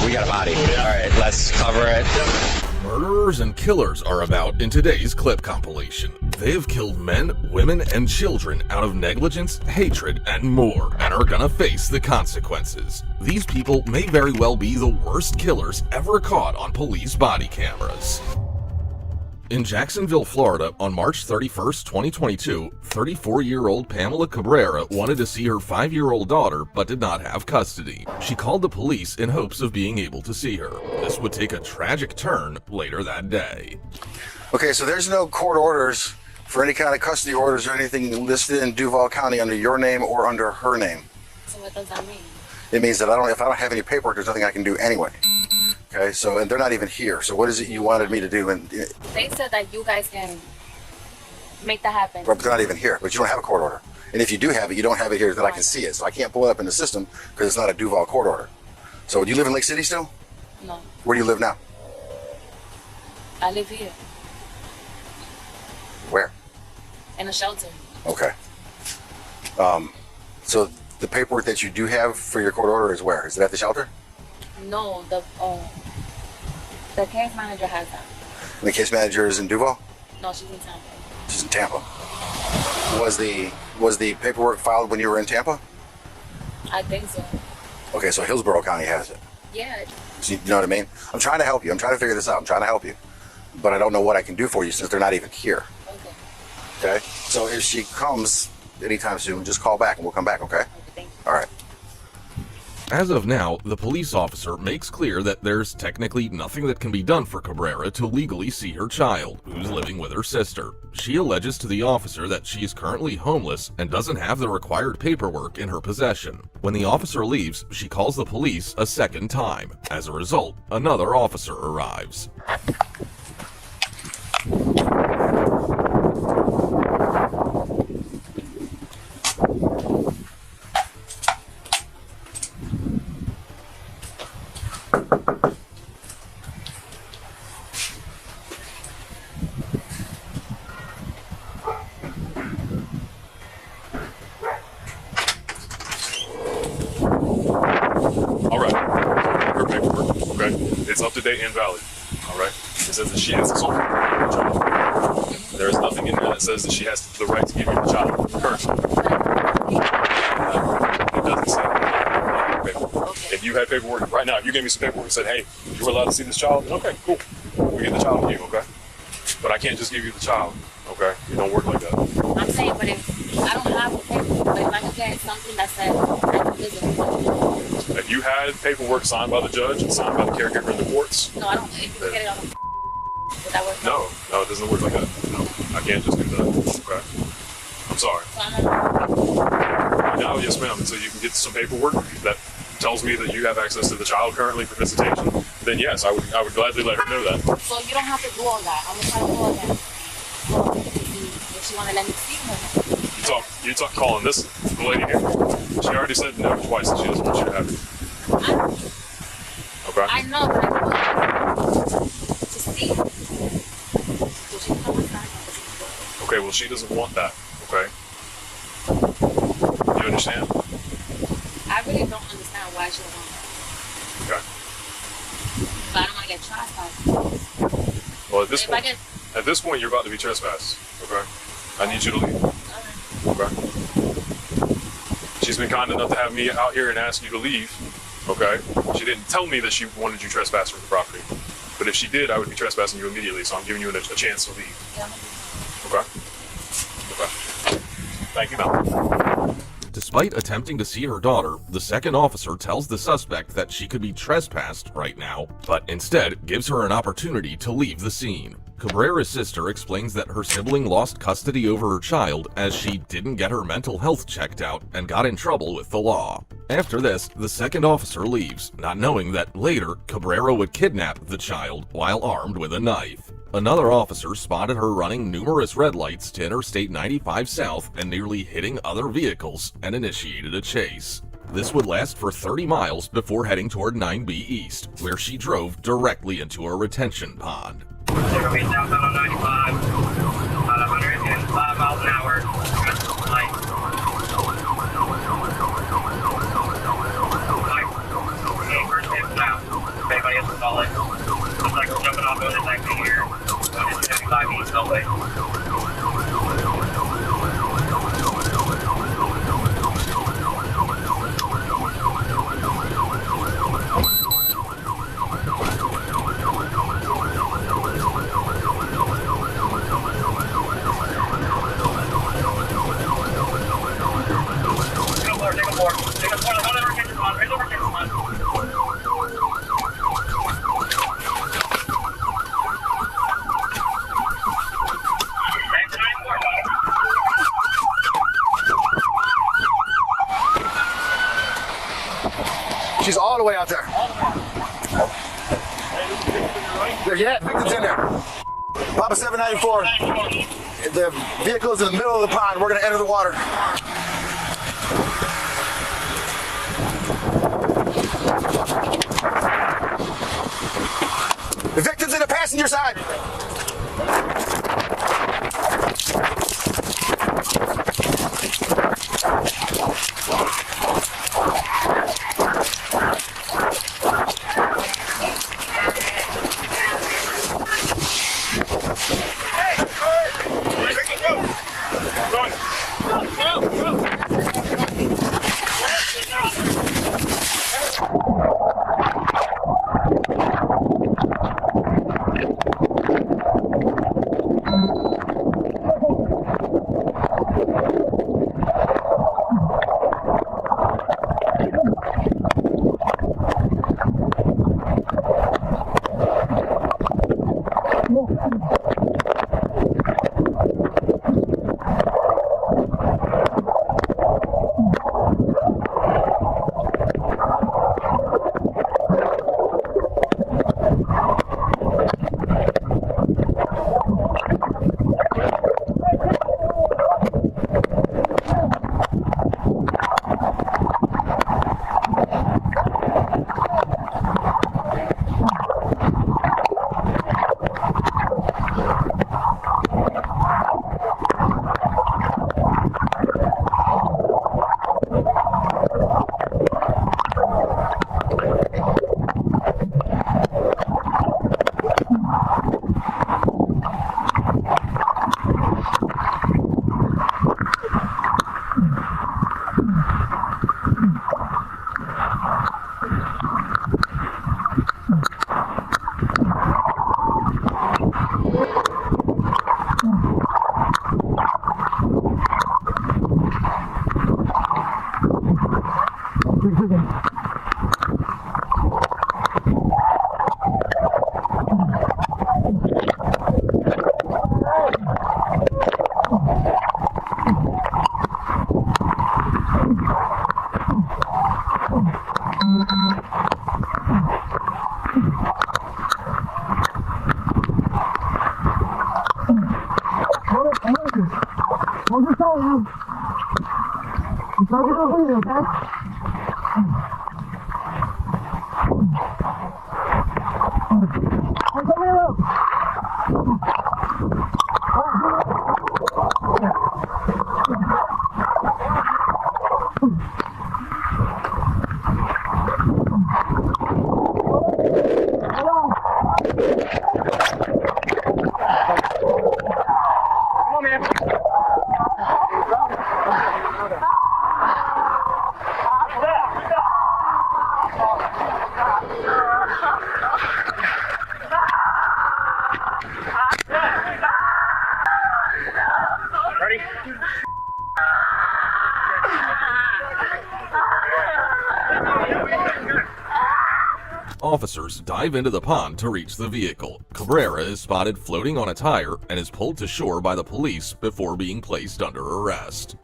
We got a body. All right, let's cover it. Murderers and killers are about in today's clip compilation. They have killed men, women, and children out of negligence, hatred, and more, and are gonna face the consequences. These people may very well be the worst killers ever caught on police body cameras. In Jacksonville, Florida, on March 31st, 2022, 34-year-old Pamela Cabrera wanted to see her 5-year-old daughter but did not have custody. She called the police in hopes of being able to see her. This would take a tragic turn later that day. Okay, so there's no court orders for any kind of custody orders or anything listed in Duval County under your name or under her name. So what does that mean? It means that if I don't have any paperwork, there's nothing I can do anyway. Okay, so, and they're not even here. So what is it you wanted me to do? And they said that you guys can make that happen. but they're not even here, but you don't have a court order. And if you do have it, you don't have it here that I can see it. So I can't pull it up in the system because it's not a Duval court order. So do you live in Lake City still? No. Where do you live now? I live here. Where? In a shelter. Okay. So the paperwork that you do have for your court order is where? Is it at the shelter? No, the case manager has that. And the case manager is in Duval? No, she's in Tampa. She's in Tampa. Was the paperwork filed when you were in Tampa? I think so. Okay, so Hillsborough County has it. Yeah. So you know what I mean? I'm trying to help you. I'm trying to figure this out. I'm trying to help you. But I don't know what I can do for you since they're not even here. Okay. Okay? So if she comes anytime soon, just call back and we'll come back, okay? Okay, thank you. All right. As of now, the police officer makes clear that there's technically nothing that can be done for Cabrera to legally see her child, who's living with her sister. She alleges to the officer that she is currently homeless and doesn't have the required paperwork in her possession. When the officer leaves, she calls the police a second time. As a result, another officer arrives. It's up to date and valid. All right. It says that she has the sole child. There is nothing in there that says that she has the right to give you the child. Currently. It doesn't say that. Okay. If you had paperwork right now, if you gave me some paperwork and said, "Hey, you were allowed to see this child," then okay, cool. We get the child to you, okay? But I can't just give you the child, okay? It don't work like that. I'm saying, but if I don't have the paperwork, but if I can get something that says I can visit. If you had paperwork signed by the judge and signed by the caregiver in the courts. No, I don't. If you can get it on the would that work? No, it doesn't work like that. No, I can't just do that. Okay. I'm sorry. No, yes, ma'am. So you can get some paperwork that tells me that you have access to the child currently for visitation. Then yes, I would gladly let her know that. So you don't have to do all that. I'm gonna try to call again. If she wanna let me see her. You talk calling this the lady here. She already said no twice that she doesn't want you to have it. Okay. I know, but I want to see her. Would you come inside? Okay, well she doesn't want that. Okay. You understand? I really don't understand why she don't want that. Okay. But I don't want to get trespassed. Well, at this point, you're about to be trespassed. Okay. I need you to leave. Okay. She's been kind enough to have me out here and ask you to leave. Okay. She didn't tell me that she wanted you trespassed from the property. But if she did, I would be trespassing you immediately. So I'm giving you a chance to leave. Okay. Okay. Thank you, ma'am. Despite attempting to see her daughter, the second officer tells the suspect that she could be trespassed right now, but instead gives her an opportunity to leave the scene. Cabrera's sister explains that her sibling lost custody over her child as she didn't get her mental health checked out and got in trouble with the law. After this, the second officer leaves, not knowing that later Cabrera would kidnap the child while armed with a knife. Another officer spotted her running numerous red lights to Interstate 95 South and nearly hitting other vehicles and initiated a chase. This would last for 30 miles before heading toward 9B East, where she drove directly into a retention pond. Southbound on 95, about 105 miles an hour. First shift south. anybody else is calling. Looks like we're jumping off buildings actually here. Going into 75 East Beltway. She's all the way out there. Yeah, victim's in there. Papa 794. The vehicle is in the middle of the pond. We're going to enter the water. The victim's in the passenger side. Officers dive into the pond to reach the vehicle. Cabrera is spotted floating on a tire and is pulled to shore by the police before being placed under arrest.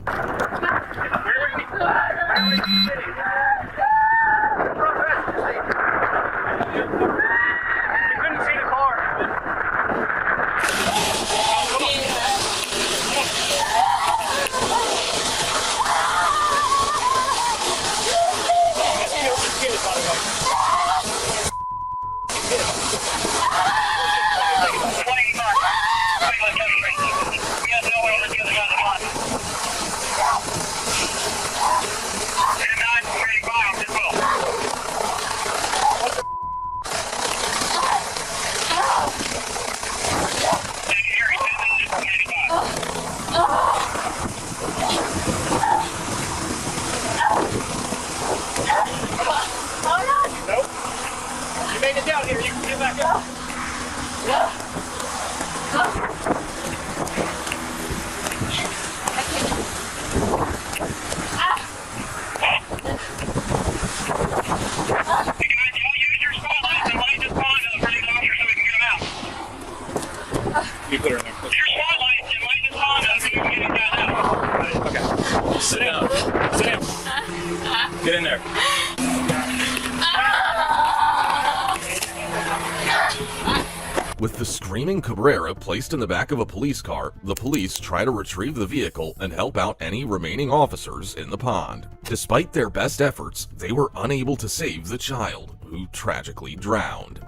You put her in there. Okay. Sit down. Sit down. Get in there. With the screaming Cabrera placed in the back of a police car, the police try to retrieve the vehicle and help out any remaining officers in the pond. Despite their best efforts, they were unable to save the child, who tragically drowned.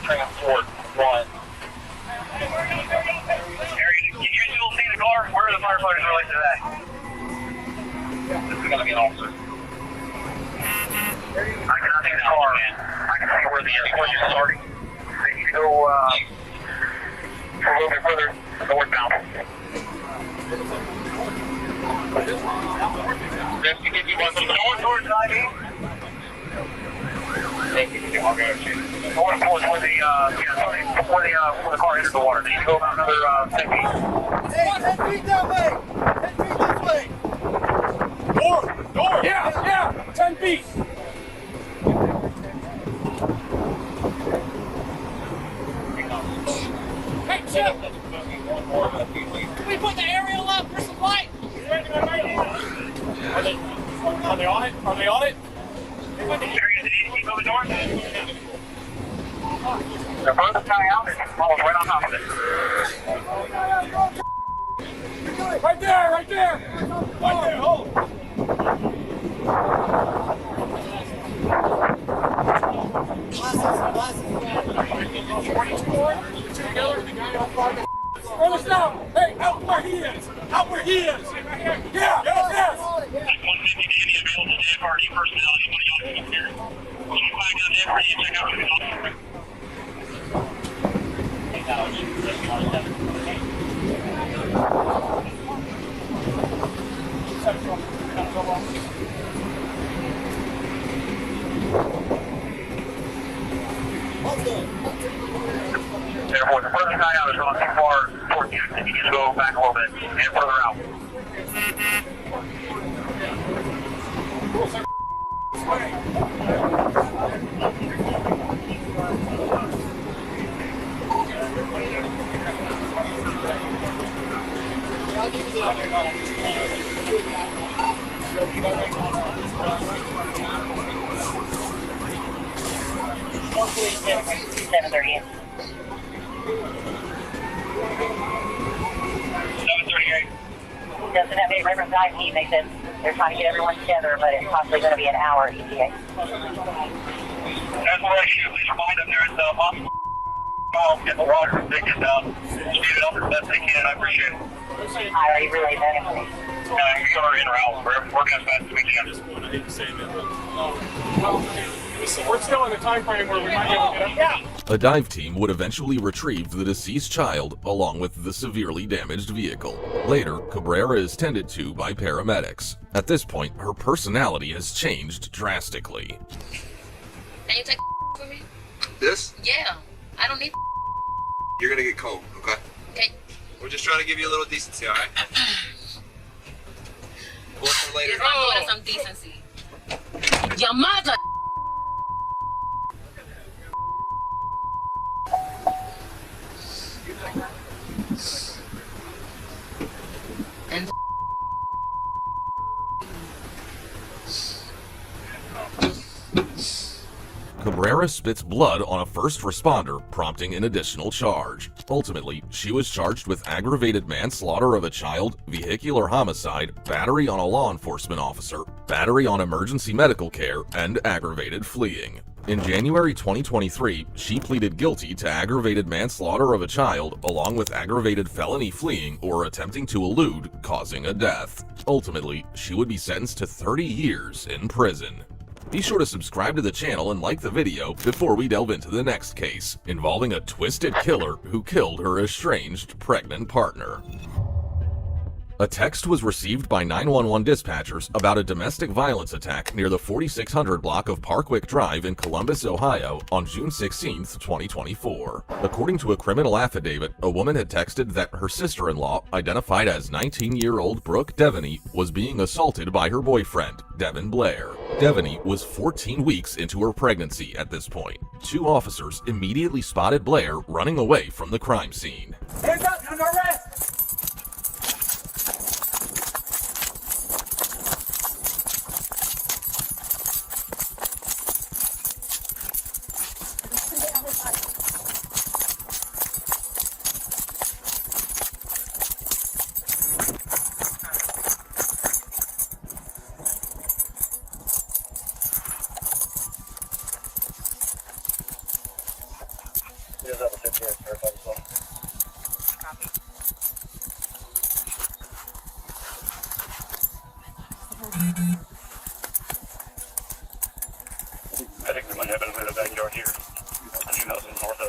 Transport one. Can you still see the car? Where are the firefighters related to that? This is going to be an officer. I cannot see the car. I can see where the collision is starting. So you can go a little bit further northbound. Going towards the IV. I'll go shoot. Going towards where the car entered the water. You can go about another 10 feet. Hey, 10 feet that way! 10 feet this way! Door! Yeah! 10 feet! Hey, Chip! Can we put the aerial up for some light? Are they on it? Are they on it? The furthest guy out is almost right on top of it. Right there! Right there! Hold! Roll us down! Hey, out where he is! Out where he is! Yeah! Yes! 150 to any available DFRD personnel. Anybody else in here? Keep your flag on DFRD and check out for the officer. Therefore, the further guy out is going too far towards you. You need to go back a little bit and further out. Please, 738. 738. Doesn't have any reference IP. They said they're trying to get everyone together, but it's possibly going to be an hour ETA. That's what I shoot. Please remind them there is a possible call. Get the water. They can speed it up as best they can. I appreciate it. I already relayed that information. You are in route. We're working as fast as we can. We're still in the time frame where we might be able to get up. A dive team would eventually retrieve the deceased child along with the severely damaged vehicle. Later, Cabrera is tended to by paramedics. At this point, her personality has changed drastically. Can you take for me? This? Yeah. I don't need. You're gonna get cold, okay? Okay. We're just trying to give you a little decency, alright? We'll see later. It's not doing some decency. Your mother. And Cabrera spits blood on a first responder, prompting an additional charge. Ultimately, she was charged with aggravated manslaughter of a child, vehicular homicide, battery on a law enforcement officer, battery on emergency medical care, and aggravated fleeing. In January 2023, she pleaded guilty to aggravated manslaughter of a child, along with aggravated felony fleeing or attempting to elude causing a death. Ultimately, she would be sentenced to 30 years in prison. Be sure to subscribe to the channel and like the video before we delve into the next case, involving a twisted killer who killed her estranged pregnant partner. A text was received by 911 dispatchers about a domestic violence attack near the 4600 block of Parkwick Drive in Columbus, Ohio on June 16, 2024. According to a criminal affidavit, a woman had texted that her sister-in-law, identified as 19-year-old Brooke Devaney, was being assaulted by her boyfriend, Devin Blair. Devaney was 14 weeks into her pregnancy at this point. Two officers immediately spotted Blair running away from the crime scene. Hands up, under arrest! I think we might have in the backyard here. I think that was in north of.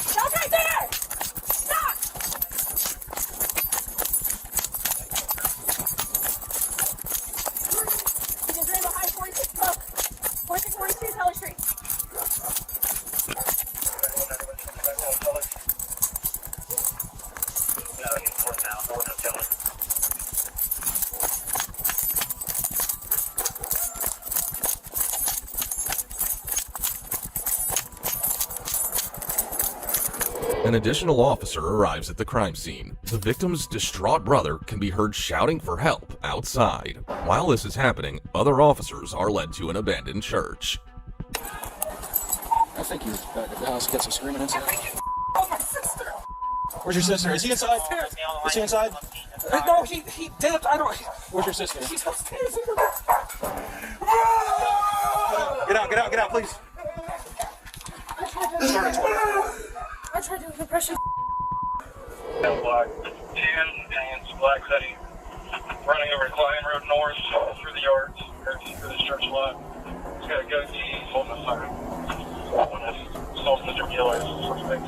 Stop right there! Stop! He's in Green behind 46 Brook. 4642 Teller Street. An additional officer arrives at the crime scene. The victim's distraught brother can be heard shouting for help outside. While this is happening, other officers are led to an abandoned church. I think he's back at the house. Get some screaming inside. Oh, my sister! Where's your sister? Is he inside? Is he inside? No, he dipped. I don't. Where's your sister? She's upstairs. Get out, please. I tried to depression. Black 10 and Black City running over Klein Road North through the yards, or through this church lot. He's got a goatee, he's holding a sign. When this assault Mr. Giller is suspect.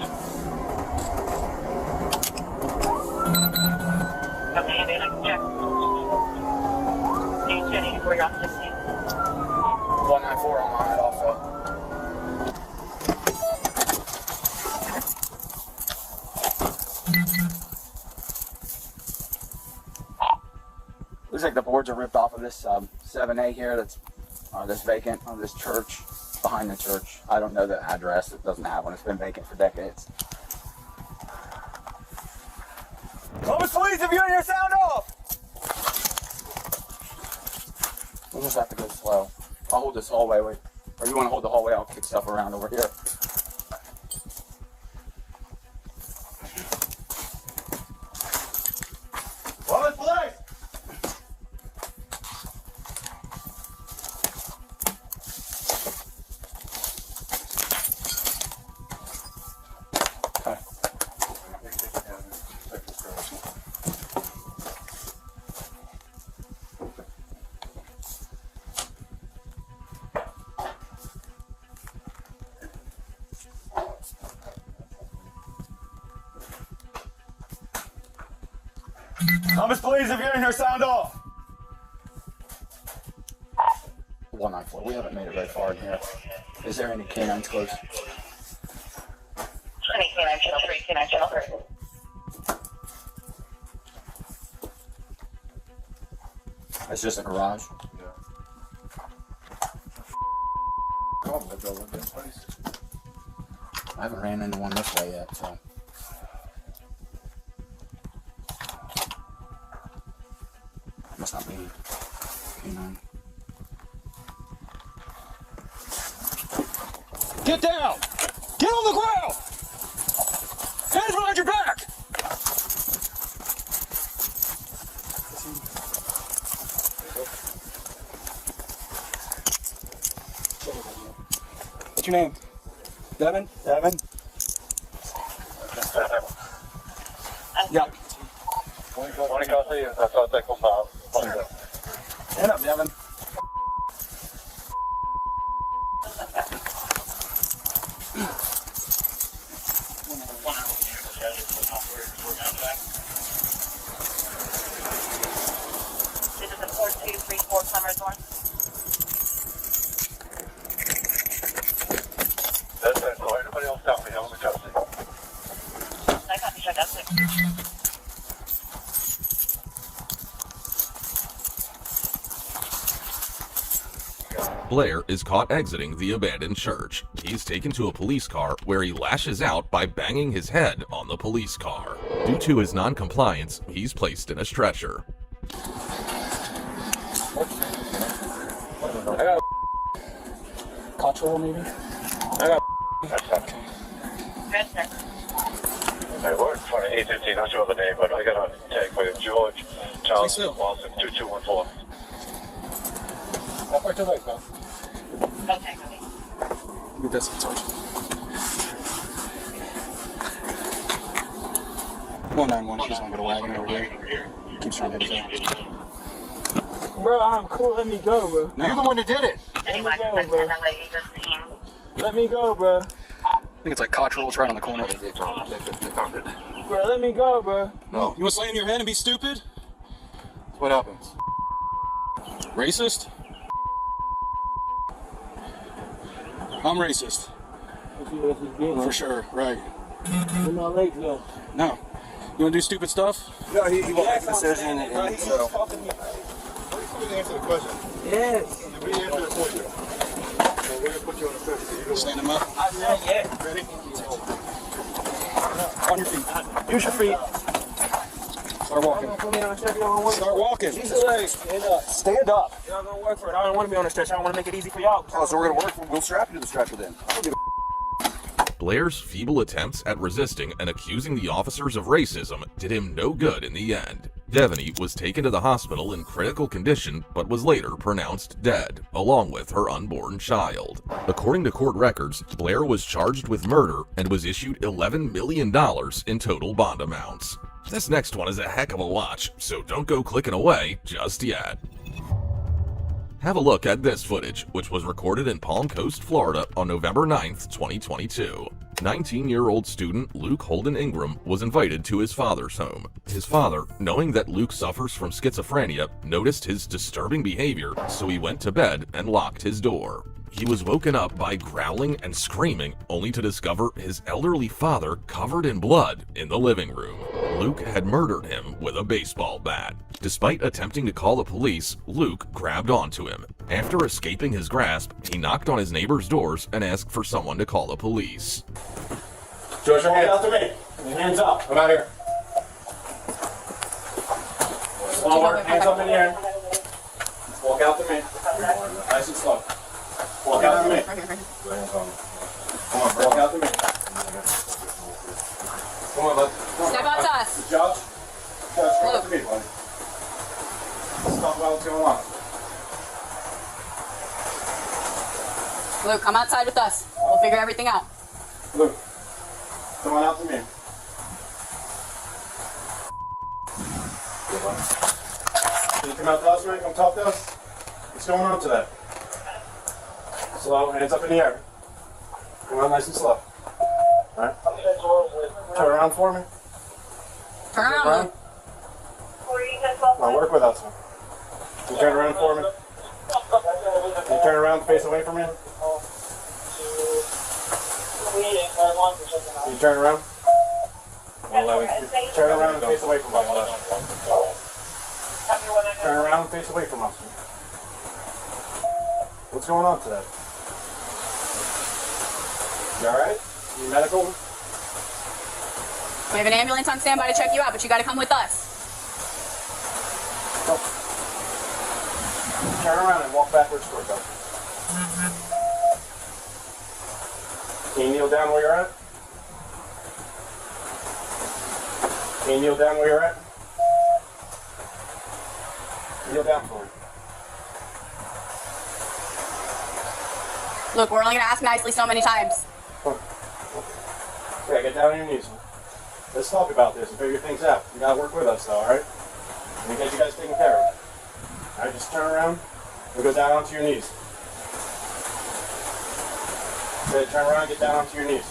Okay, and then I can check. Can you check where you're on 16? 194 on my head also. Looks like the boards are ripped off of this 7A here that's this vacant on this church, behind the church. I don't know the address. It doesn't have one. It's been vacant for decades. Columbus Police, if you're in here, sound off! We'll just have to go slow. I'll hold this hallway. Wait. Or you want to hold the hallway? I'll kick stuff around over here. Columbus Police! Okay. Columbus Police, if you're in here, sound off! 194. We haven't made it very far in here. Is there any canines close? 20 canine channel 3, canine channel 3. It's just a garage. Go I haven't ran into one this way yet, so. Must not be. Canine. Get down! Get on the ground! Hands behind your back! What's your name? Devin? Devin? Yeah. 20 copy. I thought that was out. Stand up, Devin. This is a 4234 Summers one. That's it. So anybody else tell me? I'm going to custody. I copy, check out 6. Blair is caught exiting the abandoned church. He's taken to a police car where he lashes out by banging his head on the police car. Due to his non-compliance, he's placed in a stretcher. I got cultural maybe? I got Good, sir. I work for 815. Not sure the name, but I got a tag by George Charles Watson 2214. How far to the right, pal? Okay, copy. Give this a touch. 191, she's gonna go to wagon over here. Keeps trying to hit his ass. Bro, I'm cool. Let me go, bro. No. You're the one that did it! Anyway, go, that's bro. that lady just seen. Let me go, bro. I think it's like Cottrell's right on the corner. Bro, let me go, bro. No. You want to slam your head and be stupid? That's what happens. Racist? I'm racist. For sure, right. Where my legs go? No. You wanna do stupid stuff? No, he won't make a decision. And so. Answer the question. Yes. We answer the question. So we're going to put you on the stretcher. Stand him up. I'm not yet. Ready? On your feet. Use your feet. Start walking. Start walking. Use your legs. Stand up. Stand up. Y'all gonna work for it. I don't want to be on the stretcher. I want to make it easy for y'all. Oh, so we're gonna work. We'll strap you to the stretcher then. Blair's feeble attempts at resisting and accusing the officers of racism did him no good in the end. Devaney was taken to the hospital in critical condition but was later pronounced dead, along with her unborn child. According to court records, Blair was charged with murder and was issued $11 million in total bond amounts. This next one is a heck of a watch, so don't go clicking away just yet. Have a look at this footage, which was recorded in Palm Coast, Florida on November 9th, 2022. 19-year-old student Luke Holden Ingram was invited to his father's home. His father, knowing that Luke suffers from schizophrenia, noticed his disturbing behavior, so he went to bed and locked his door. He was woken up by growling and screaming, only to discover his elderly father covered in blood in the living room. Luke had murdered him with a baseball bat. Despite attempting to call the police, Luke grabbed onto him. After escaping his grasp, he knocked on his neighbor's doors and asked for someone to call the police. George, your hands out to me. Your hands up. Come out here. Slower. Hands up in the air. Walk out to me. Nice and slow. Walk out to me. Come on, walk out to me. Come on, bud. Step out to us. Judge, come out to me, buddy. Let's talk about what's going on. Luke, come outside with us. We'll figure everything out. Luke, come on out to me. Can you come out to us, man? Come talk to us. What's going on today? Slow, hands up in the air. Come on, nice and slow. Alright? Turn around for me. Turn around, Luke. Now work with us. Can you turn around for me? Can you turn around and face away from me? Can you turn around? 111. Turn around and face away from us. Turn around and face away from us. What's going on today? You alright? You medical? We have an ambulance on standby to check you out, but you gotta come with us. Go. Turn around and walk backwards towards us. Can you kneel down where you're at? Can you kneel down where you're at? Kneel down for me. Look, we're only gonna ask nicely so many times. Okay, get down on your knees. Let's talk about this and figure things out. You gotta work with us though, alright? We get you guys taken care of. Alright, just turn around and go down onto your knees. Okay, turn around and get down onto your knees.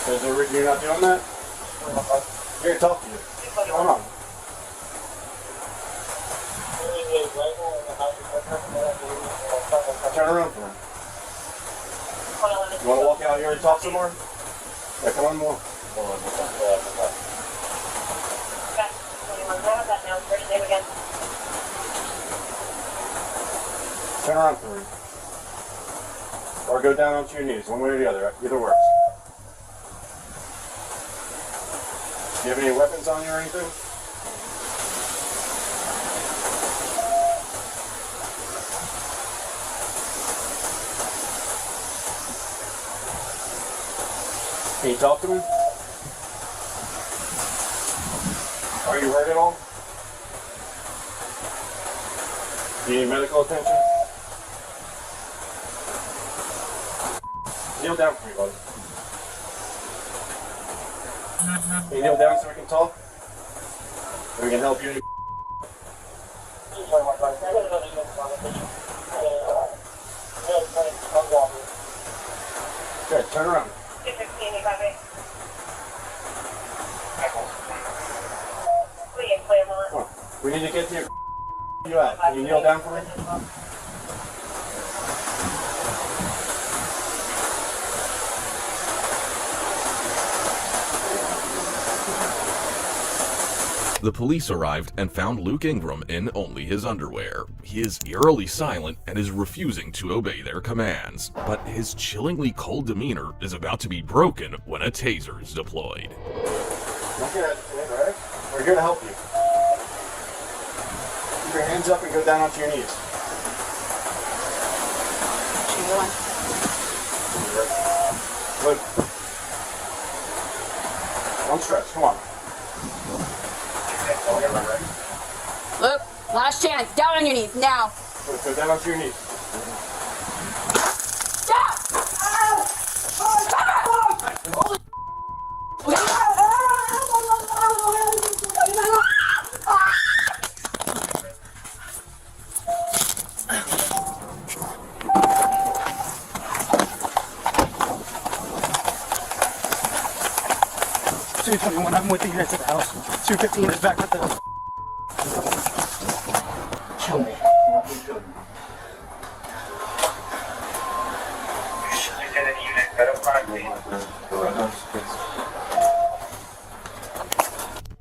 Is there a reason you're not doing that? Here to talk to you. What's going on? Turn around for me. You want to walk out here and talk some more? Yeah, come on more. Turn around for me. Or go down onto your knees, one way or the other. Either works. Do you have any weapons on you or anything? Can you talk to me? Are you hurt at all? Do you need medical attention? Kneel down for me, buddy. Can you kneel down so we can talk? We can help you. Good, turn around. We need to get to your you at. Can you kneel down for me? The police arrived and found Luke Ingram in only his underwear. He is eerily silent and is refusing to obey their commands, but his chillingly cold demeanor is about to be broken when a taser is deployed. Don't get agitated, alright? We're here to help you. Keep your hands up and go down onto your knees. Good. Don't stretch, come on. Look, last chance. Down on your knees, now. Good, go down onto your knees. I'm with you guys at the house. 215 is back at the house. Kill me.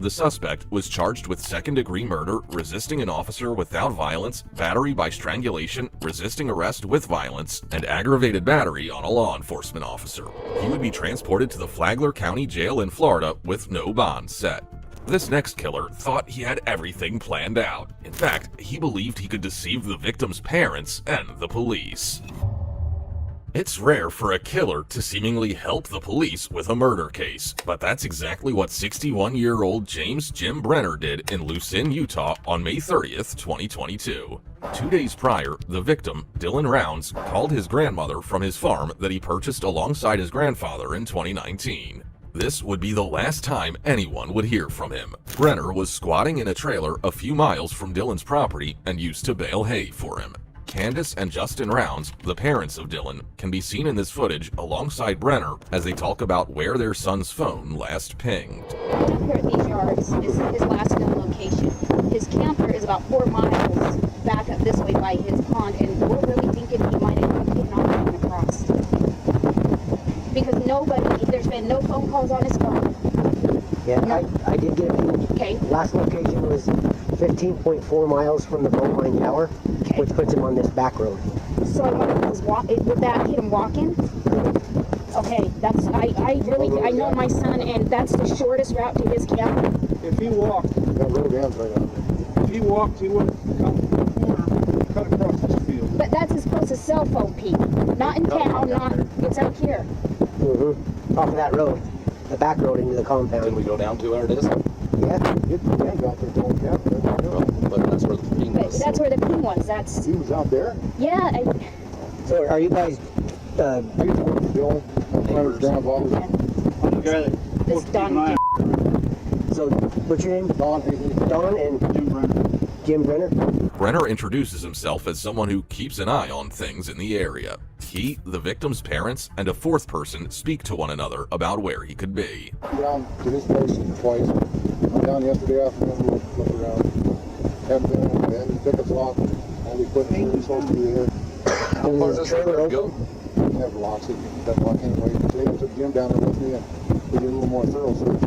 The suspect was charged with second-degree murder, resisting an officer without violence, battery by strangulation, resisting arrest with violence, and aggravated battery on a law enforcement officer. He would be transported to the Flagler County Jail in Florida with no bond set. This next killer thought he had everything planned out. In fact, he believed he could deceive the victim's parents and the police. It's rare for a killer to seemingly help the police with a murder case, but that's exactly what 61-year-old James Jim Brenner did in Lucin, Utah on May 30th, 2022. 2 days prior, the victim, Dylan Rounds, called his grandmother from his farm that he purchased alongside his grandfather in 2019. This would be the last time anyone would hear from him. Brenner was squatting in a trailer a few miles from Dylan's property and used to bale hay for him. Candace and Justin Rounds, the parents of Dylan, can be seen in this footage alongside Brenner as they talk about where their son's phone last pinged. Here at these yards is his last known location. His camper is about 4 miles back up this way by his pond, and we're really thinking he might end up getting off and across. Because there's been no phone calls on his phone. Yeah, no. I did get it. Okay. Last location was 15.4 miles from the Bowline Tower, which puts him on this back road. So I wonder if he was would that hit him walking? Okay, that's, I know my son, and that's the shortest route to his camp. If he walked, That road ends right out there. if he walked, he would have come from the corner, cut across this field. But that's his closest cell phone, Pete. Not in town, it's out here. Off of that road, the back road into the compound. Did we go down to where it is? Yeah. But that's where the ping But was. that's where the pin was, that's, He was out there. yeah, So are you guys, I used to work with Bill. Runners down all the I'm the guy that this Don, so what's your name? Don. Don and Jim Brenner. Jim Brenner? Brenner introduces himself as someone who keeps an eye on things in the area. He, the victim's parents, and a fourth person speak to one another about where he could be. Down to his place twice. I'm down yesterday afternoon to look around. Haven't been in there. His pickup's locked. All the equipment is supposed to be there. How far does the trailer go? Never locks it. Doesn't lock anyway. Today I took Jim down there with me and we did a little more thorough search.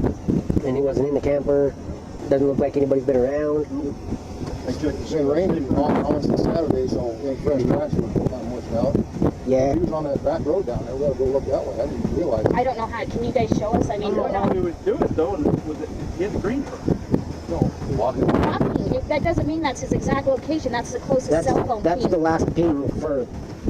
And he wasn't in the camper. Doesn't look like anybody's been around. I checked the same rain on Saturday, so ain't fresh trash was not much out. Yeah. He was on that back road down there. We gotta go look that way. I didn't realize it. I don't know how, can you guys show us? I I mean, don't know we're how not we would do it though, and with it, get the green truck. No. Walking. walking. That doesn't mean that's his exact location, that's the closest cell phone That's ping. the last ping for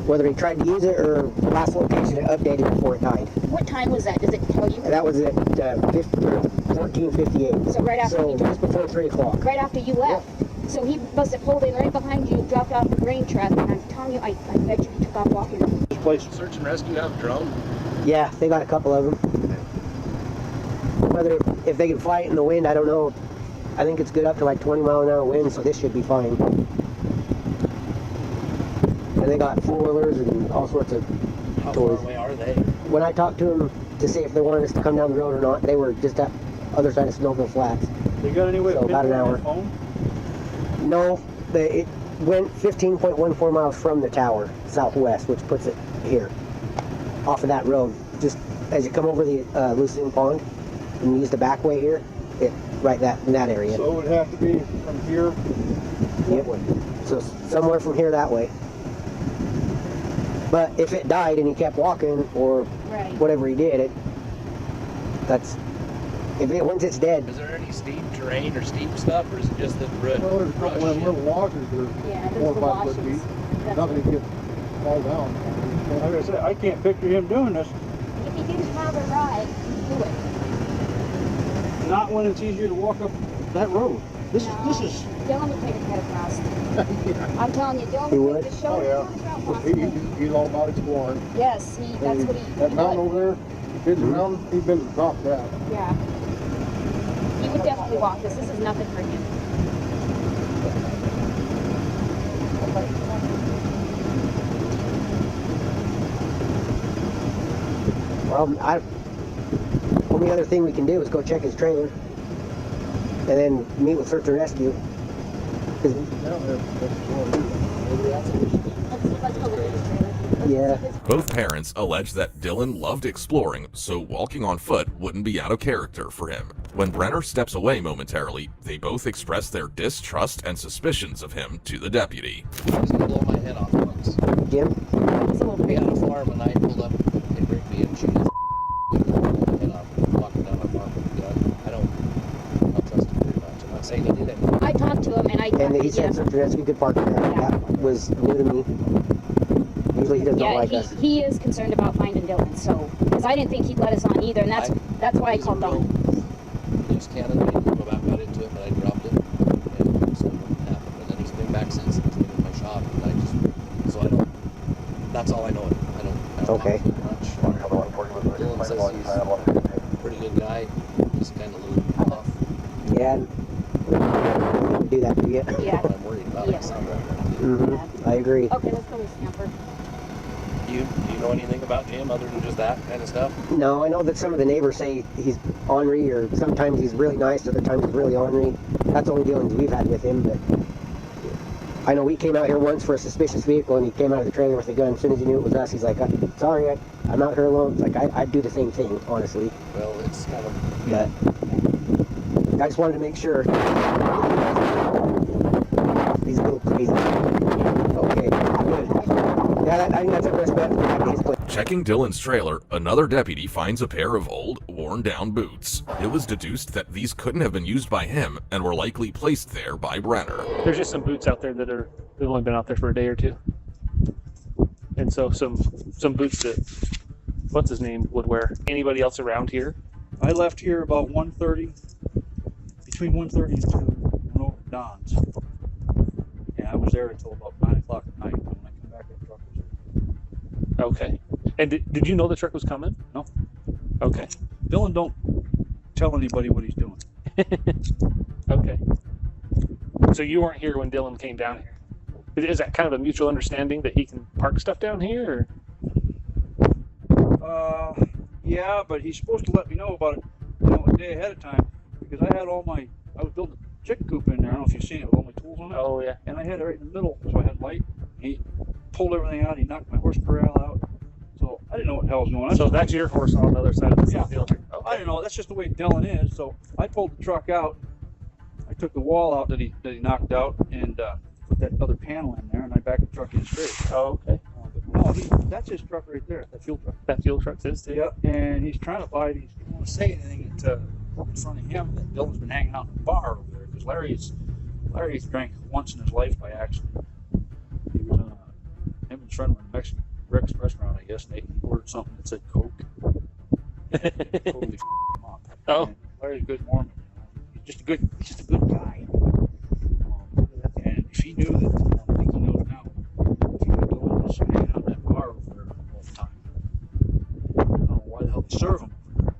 whether he tried to use it or the last location it updated before it died. What time was that? Does it tell you? That was at 14:58. So right after So you just before 3 o'clock. Right after you left. So he must have pulled in right behind you, dropped off the grain truck, and I'm telling you, I bet you he took off walking. This place. Search and rescue have a drone? Yeah, they got a couple of them. Whether if they can fly it in the wind, I don't know. I think it's good up to like 20-mile-an-hour wind, so this should be fine. And they got four-wheelers and all sorts of How toys. far away are they? When I talked to them to see if they wanted us to come down the road or not, they were just at other side of Snowville Flats. They got any way So of about an pinpointing hour. the phone? No, it went 15.14 miles from the tower southwest, which puts it here, off of that road. Just as you come over the Lucerne Pond and you use the back way here, right in that area. So it would have to be from here. Yep. So somewhere from here that way. But if it died and he kept walking or whatever he did, once it's dead. Is there any steep terrain or steep stuff, or is it just the brush? Well, there's a couple of them little washers that are 4 or 5 foot deep. Nothing can fall down. Like I said, I can't picture him doing this. If he didn't have a ride, he'd do it. Not when it's easier to walk up that road. This is. Dylan would take a cut across. I'm telling you, Dylan He would would? take the show. Oh, yeah. He's all about exploring. Yes, that's what he That mountain over there, his mountain, he's been to the top of that. Yeah. He would definitely walk this. This is nothing for him. Well, only other thing we can do is go check his trailer and then meet with search and rescue. Yeah. Both parents allege that Dylan loved exploring, so walking on foot wouldn't be out of character for him. When Brenner steps away momentarily, they both express their distrust and suspicions of him to the deputy. I was gonna blow my head off once. Jim? We had a farm and I pulled up and Rigby and she just blew my head off walking down my farm with a gun. I don't trust him very much. I'm not saying he did it. I talked to him and he said search and rescue could park there. That was new to me. Usually he does not like us. He is concerned about finding Dylan, so because I didn't think he'd let us on either, and that's why I called Don. Loose cannon, I didn't go back out into it, but I dropped it, and so it happened. And then he's been back since he's been in my shop, and that's all I know. I don't Okay. talk too much. Dylan says he's a pretty good guy, just kind of a little off. Yeah. Do that to you. Yeah. I'm worried about it. I agree. Okay, let's go with Scamper. Do you know anything about Jim other than just that kind of stuff? No, I know that some of the neighbors say he's ornery, or sometimes he's really nice, other times he's really ornery. That's the only dealings we've had with him, but I know we came out here once for a suspicious vehicle and he came out of the trailer with a gun. As soon as he knew it was us, he's like, sorry, I'm out here alone. It's like, I'd do the same thing, honestly. Well, it's kind of... But I just wanted to make sure. He's a little crazy. Okay, good. Yeah, I think that's a risk bet to have these places. Checking Dylan's trailer, another deputy finds a pair of old, worn-down boots. It was deduced that these couldn't have been used by him and were likely placed there by Brenner. There's just some boots out there that they've only been out there for a day or two. And so some boots that, what's his name, would wear. Anybody else around here? I left here about 1:30, between 1:30 and 2, went over to Don's. Yeah, I was there until about 9 o'clock at night. When I came back, that truck was there. Okay. And did you know the truck was coming? No. Okay. Dylan don't tell anybody what he's doing. Okay. So you weren't here when Dylan came down here? Is that kind of a mutual understanding that he can park stuff down here? Or? Yeah, but he's supposed to let me know about it, a day ahead of time, because I was building a chicken coop in there. I don't know if you've seen it with all my tools on it. Oh, yeah. And I had it right in the middle, so I had light. He pulled everything out. He knocked my horse corral out. So I didn't know what the hell was going on. So that's your horse on the other side of the field. Okay. I don't know. That's just the way Dylan is. So I pulled the truck out. I took the wall out that he knocked out and put that other panel in there, and I backed the truck in straight. Oh, okay. No, that's his truck right there. That fuel truck. That fuel truck's his too? Yeah, and he's trying to buy these. He don't want to say anything in front of him that Dylan's been hanging out in the bar over there, because Larry's drank once in his life by accident. He was him and his friend were in a Mexican restaurant, I guess, and he ordered something that said Coke. Totally him up. Oh. And Larry's a good Mormon. He's just a good guy. And if he knew that, I think he knows now, if he knew Dylan was hanging out in that bar over there all the time, I don't know why the hell they serve him over there.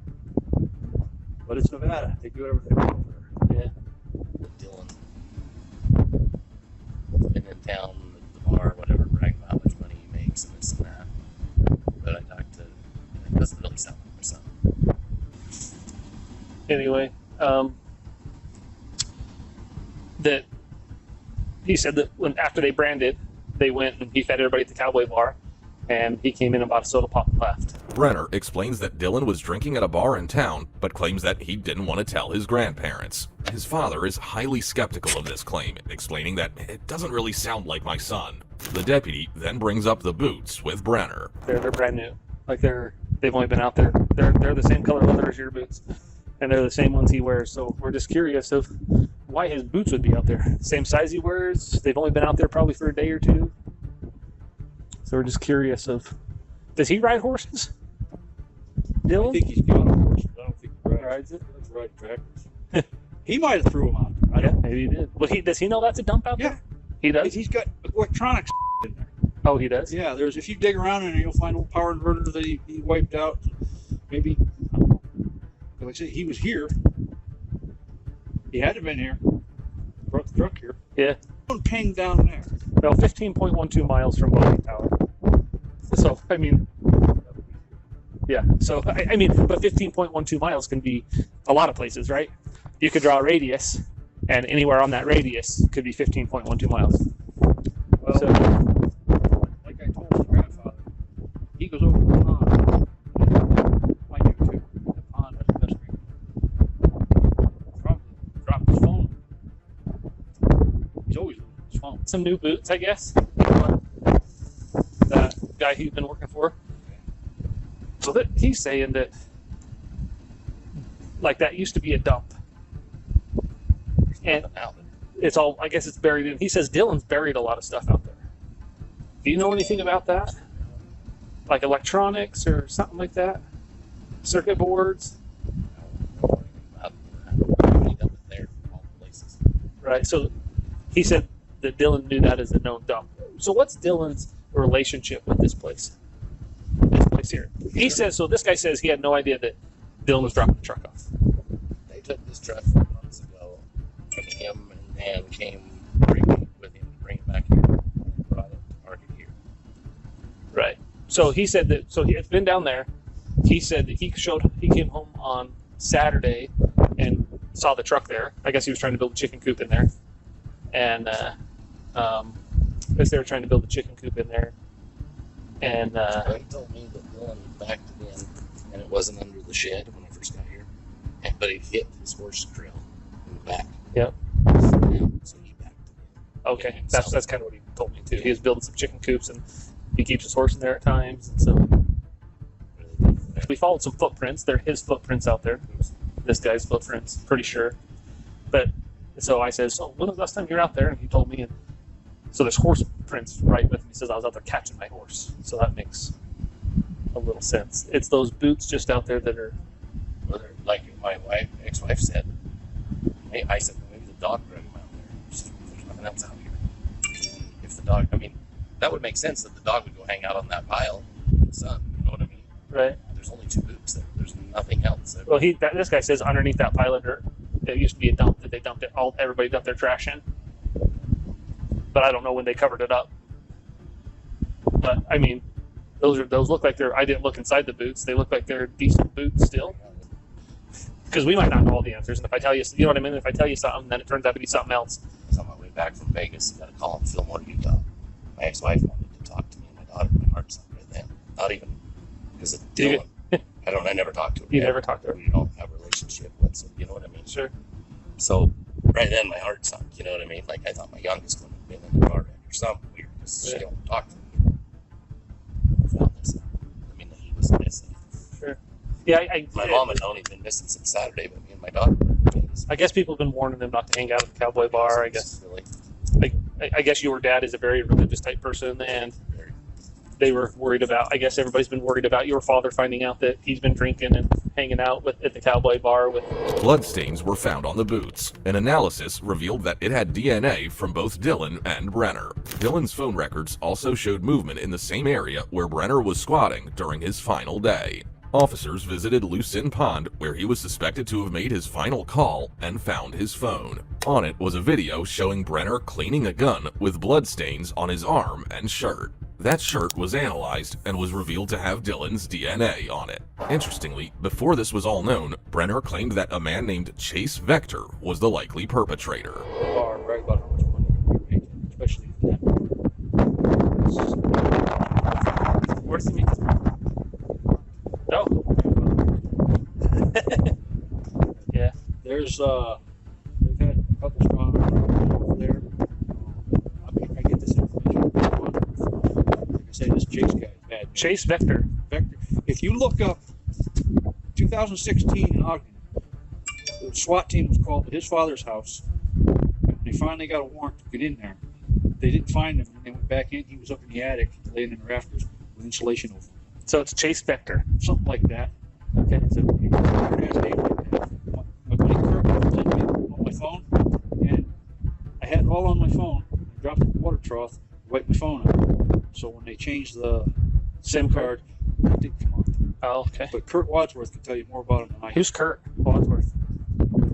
But it's Nevada. They do whatever they want over there. Yeah. Dylan been in town at the bar, whatever, bragging about how much money he makes and this and that. But I talked to, it doesn't really sound like my son. Anyway, that he said that after they branded, they went and he fed everybody at the Cowboy Bar, and he came in and bought a soda pop and left. Brenner explains that Dylan was drinking at a bar in town, but claims that he didn't want to tell his grandparents. His father is highly skeptical of this claim, explaining that it doesn't really sound like my son. The deputy then brings up the boots with Brenner. They're brand new. Like they've only been out there. They're the same color leather as your boots, and they're the same ones he wears. So we're just curious of why his boots would be out there. Same size he wears. They've only been out there probably for a day or two. So we're just curious of, does he ride horses? Dylan? I think he's got a horse, but I don't think he rides it. He rides tractors. He might have threw him out there. I don't know. Maybe he did. Well, does he know that's a dump out there? He does? He's got electronics in there. Oh, he does? Yeah, if you dig around in there, you'll find a little power inverter that he wiped out. Maybe, I don't know. Like I said, he was here. He had to have been here. Brought the truck here. Yeah. Ping down there. Well, 15.12 miles from Boeing Tower. So, I mean, yeah. So, I mean, but 15.12 miles can be a lot of places, right? You could draw a radius, and anywhere on that radius could be 15.12 miles. Well, so, like I told his grandfather, he goes over the pond. I do too. The pond has the best view. Probably dropped his phone. He's always losing his phone. Some new boots, I guess. That guy he's been working for. So he's saying that, like, that used to be a dump. And it's all, I guess it's buried in. He says Dylan's buried a lot of stuff out there. Do you know anything about that? Like electronics or something like that? Circuit boards? Right, so he said that Dylan knew that as a known dump. So what's Dylan's relationship with this place? This place here. He says, so this guy says he had no idea that Dylan was dropping the truck off. They took this truck 4 months ago, and him and Dan came with him to bring it back here and brought it to park it here. Right. So he said that, so it's been down there. He said that he came home on Saturday and saw the truck there. I guess he was trying to build a chicken coop in there. And as they were trying to build a chicken coop in there. And he told me that Dylan backed it in, and it wasn't under the shed when I first got here. But it hit his horse trail in the back. Yep. So he backed it in. Okay, that's kind of what he told me too. He was building some chicken coops, and He keeps his horse in there at times, and so we followed some footprints. They're his footprints out there. This guy's footprints, pretty sure. But so I said, "So when was the last time you were out there?" And he told me. And so there's horse prints right with him. He says I was out there catching my horse. So that makes a little sense. It's those boots just out there that are. Like my ex-wife said. I said maybe the dog brought him out there. There's nothing else out here. If the dog, I mean, that would make sense that the dog would go hang out on that pile in the sun. You know what I mean? Right. There's only 2 boots there. There's nothing else there. Well, this guy says underneath that pile of dirt, there used to be a dump that they dumped it. Everybody dumped their trash in. But I don't know when they covered it up. But I mean, those look like they're. I didn't look inside the boots. They look like they're decent boots still. Because we might not know all the answers, and if I tell you, you know what I mean. If I tell you something, then it turns out to be something else. I was on my way back from Vegas. I got a call in Fillmore, Utah. My ex-wife wanted to talk to me and my daughter. My heart sunk right then. Not even because of Dylan. I never talked to her. You never talked to her. We don't have a relationship with, so you know what I mean. Sure. So right then, my heart sunk. You know what I mean? Like I thought my youngest one had been in the car wreck or something weird because she don't talk to me. I found this out. I mean, he was missing. Sure. Yeah, my mom had only been missing since Saturday, but me and my daughter were in Vegas. I guess people have been warning them not to hang out at the Cowboy Bar. I guess. Really. I guess your dad is a very religious type person, and they were worried about. I guess everybody's been worried about your father finding out that he's been drinking and hanging out at the Cowboy Bar with. Bloodstains were found on the boots. An analysis revealed that it had DNA from both Dylan and Brenner. Dylan's phone records also showed movement in the same area where Brenner was squatting during his final day. Officers visited Lucin Pond, where he was suspected to have made his final call, and found his phone. On it was a video showing Brenner cleaning a gun with bloodstains on his arm and shirt. That shirt was analyzed and was revealed to have Dylan's DNA on it. Interestingly, before this was all known, Brenner claimed that a man named Chase Vector was the likely perpetrator. Right about how much money you're making, especially in that. Where's the meat? No. Yeah. There's we've had a couple strong over there. I get this information. Like I say, this Chase guy is bad. Chase Vector. If you look up 2016 in Ogden, the SWAT team was called to his father's house. They finally got a warrant to get in there. They didn't find him. When they went back in, he was up in the attic, laying in the rafters with insulation over him. So it's Chase Vector. Something like that. Okay. So my buddy Kirk was on my phone, and I had it all on my phone. I dropped it in the water trough, wiped my phone out. So when they changed the SIM card, it didn't come up. Oh, okay. But Kurt Wadsworth can tell you more about it than I can. Who's Kurt Wadsworth?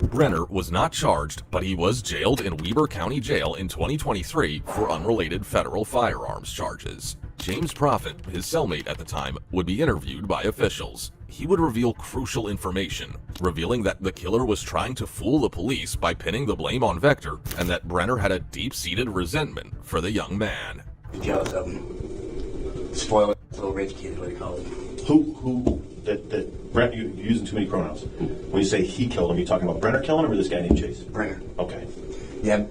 Brenner was not charged, but he was jailed in Weber County Jail in 2023 for unrelated federal firearms charges. James Prophet, his cellmate at the time, would be interviewed by officials. He would reveal crucial information, revealing that the killer was trying to fool the police by pinning the blame on Vector, and that Brenner had a deep-seated resentment for the young man. Jealous of him. Spoiled little rich kid is what he called him. That Brent, you're using too many pronouns. When you say he killed him, you talking about Brenner killing him or this guy named Chase? Brenner. Okay. Yeah,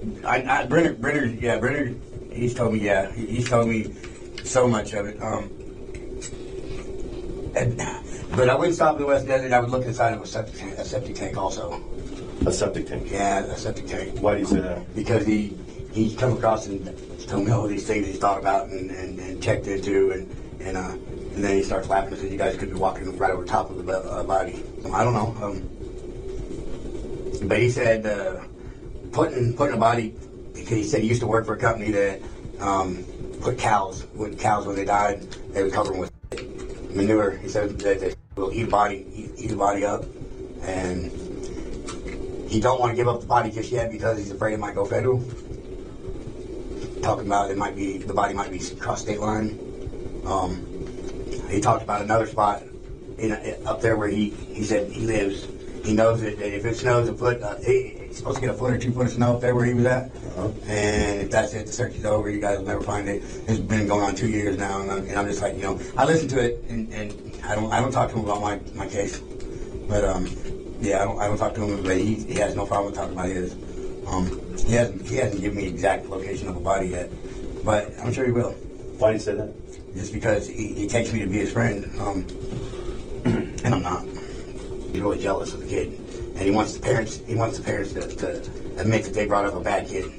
Brenner, he's told me so much of it. But I wouldn't stop in the West Desert. I would look inside of a septic tank also. A septic tank? Yeah, a septic tank. Why do you say that? Because he's come across and told me all these things he's thought about and checked into, and then he starts laughing and says, "You guys could be walking right over top of the body." I don't know. But he said putting a body, because he said he used to work for a company that put cows when they died, they would cover them with manure. He said that they will eat the body up, and he don't want to give up the body just yet because he's afraid it might go federal. Talking about the body might be across state line. He talked about another spot up there where he said he lives. He knows that if it snows a foot, he's supposed to get a foot or 2 foot of snow up there where he was at. And if that's it, the search is over. You guys will never find it. It's been going on 2 years now, and I'm just like, I listen to it, and I don't talk to him about my case. But yeah, I don't talk to him, but he has no problem talking about his. He hasn't given me exact location of a body yet, but I'm sure he will. Why do you say that? Just because he takes me to be his friend, and I'm not. He's really jealous of the kid, and he wants the parents to admit that they brought up a bad kid.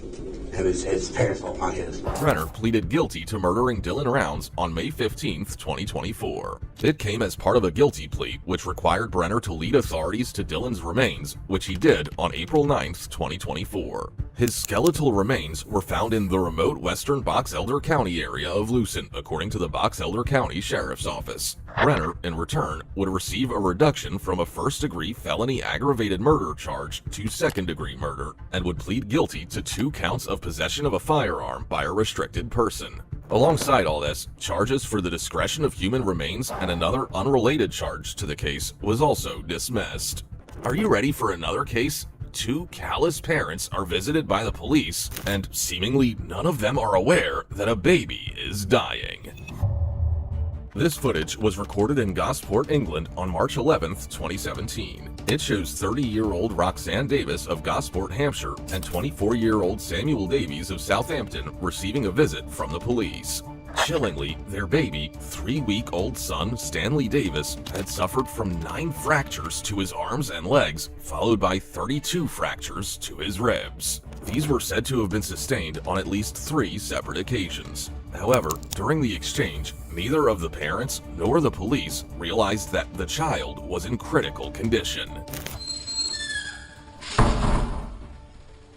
It was his parents' fault, not his. Brenner pleaded guilty to murdering Dylan Rounds on May 15, 2024. It came as part of a guilty plea, which required Brenner to lead authorities to Dylan's remains, which he did on April 9, 2024. His skeletal remains were found in the remote western Box Elder County area of Lucent, according to the Box Elder County Sheriff's Office. Brenner, in return, would receive a reduction from a first-degree felony aggravated murder charge to second-degree murder, and would plead guilty to 2 counts of possession of a firearm by a restricted person. Alongside all this, charges for the discretion of human remains and another unrelated charge to the case was also dismissed. Are you ready for another case? 2 callous parents are visited by the police, and seemingly none of them are aware that a baby is dying. This footage was recorded in Gosport, England on March 11, 2017. It shows 30-year-old Roxanne Davis of Gosport, Hampshire, and 24-year-old Samuel Davies of Southampton receiving a visit from the police. Chillingly, their baby, 3-week-old son Stanley Davis had suffered from 9 fractures to his arms and legs, followed by 32 fractures to his ribs. These were said to have been sustained on at least 3 separate occasions. However, during the exchange, neither of the parents nor the police realized that the child was in critical condition.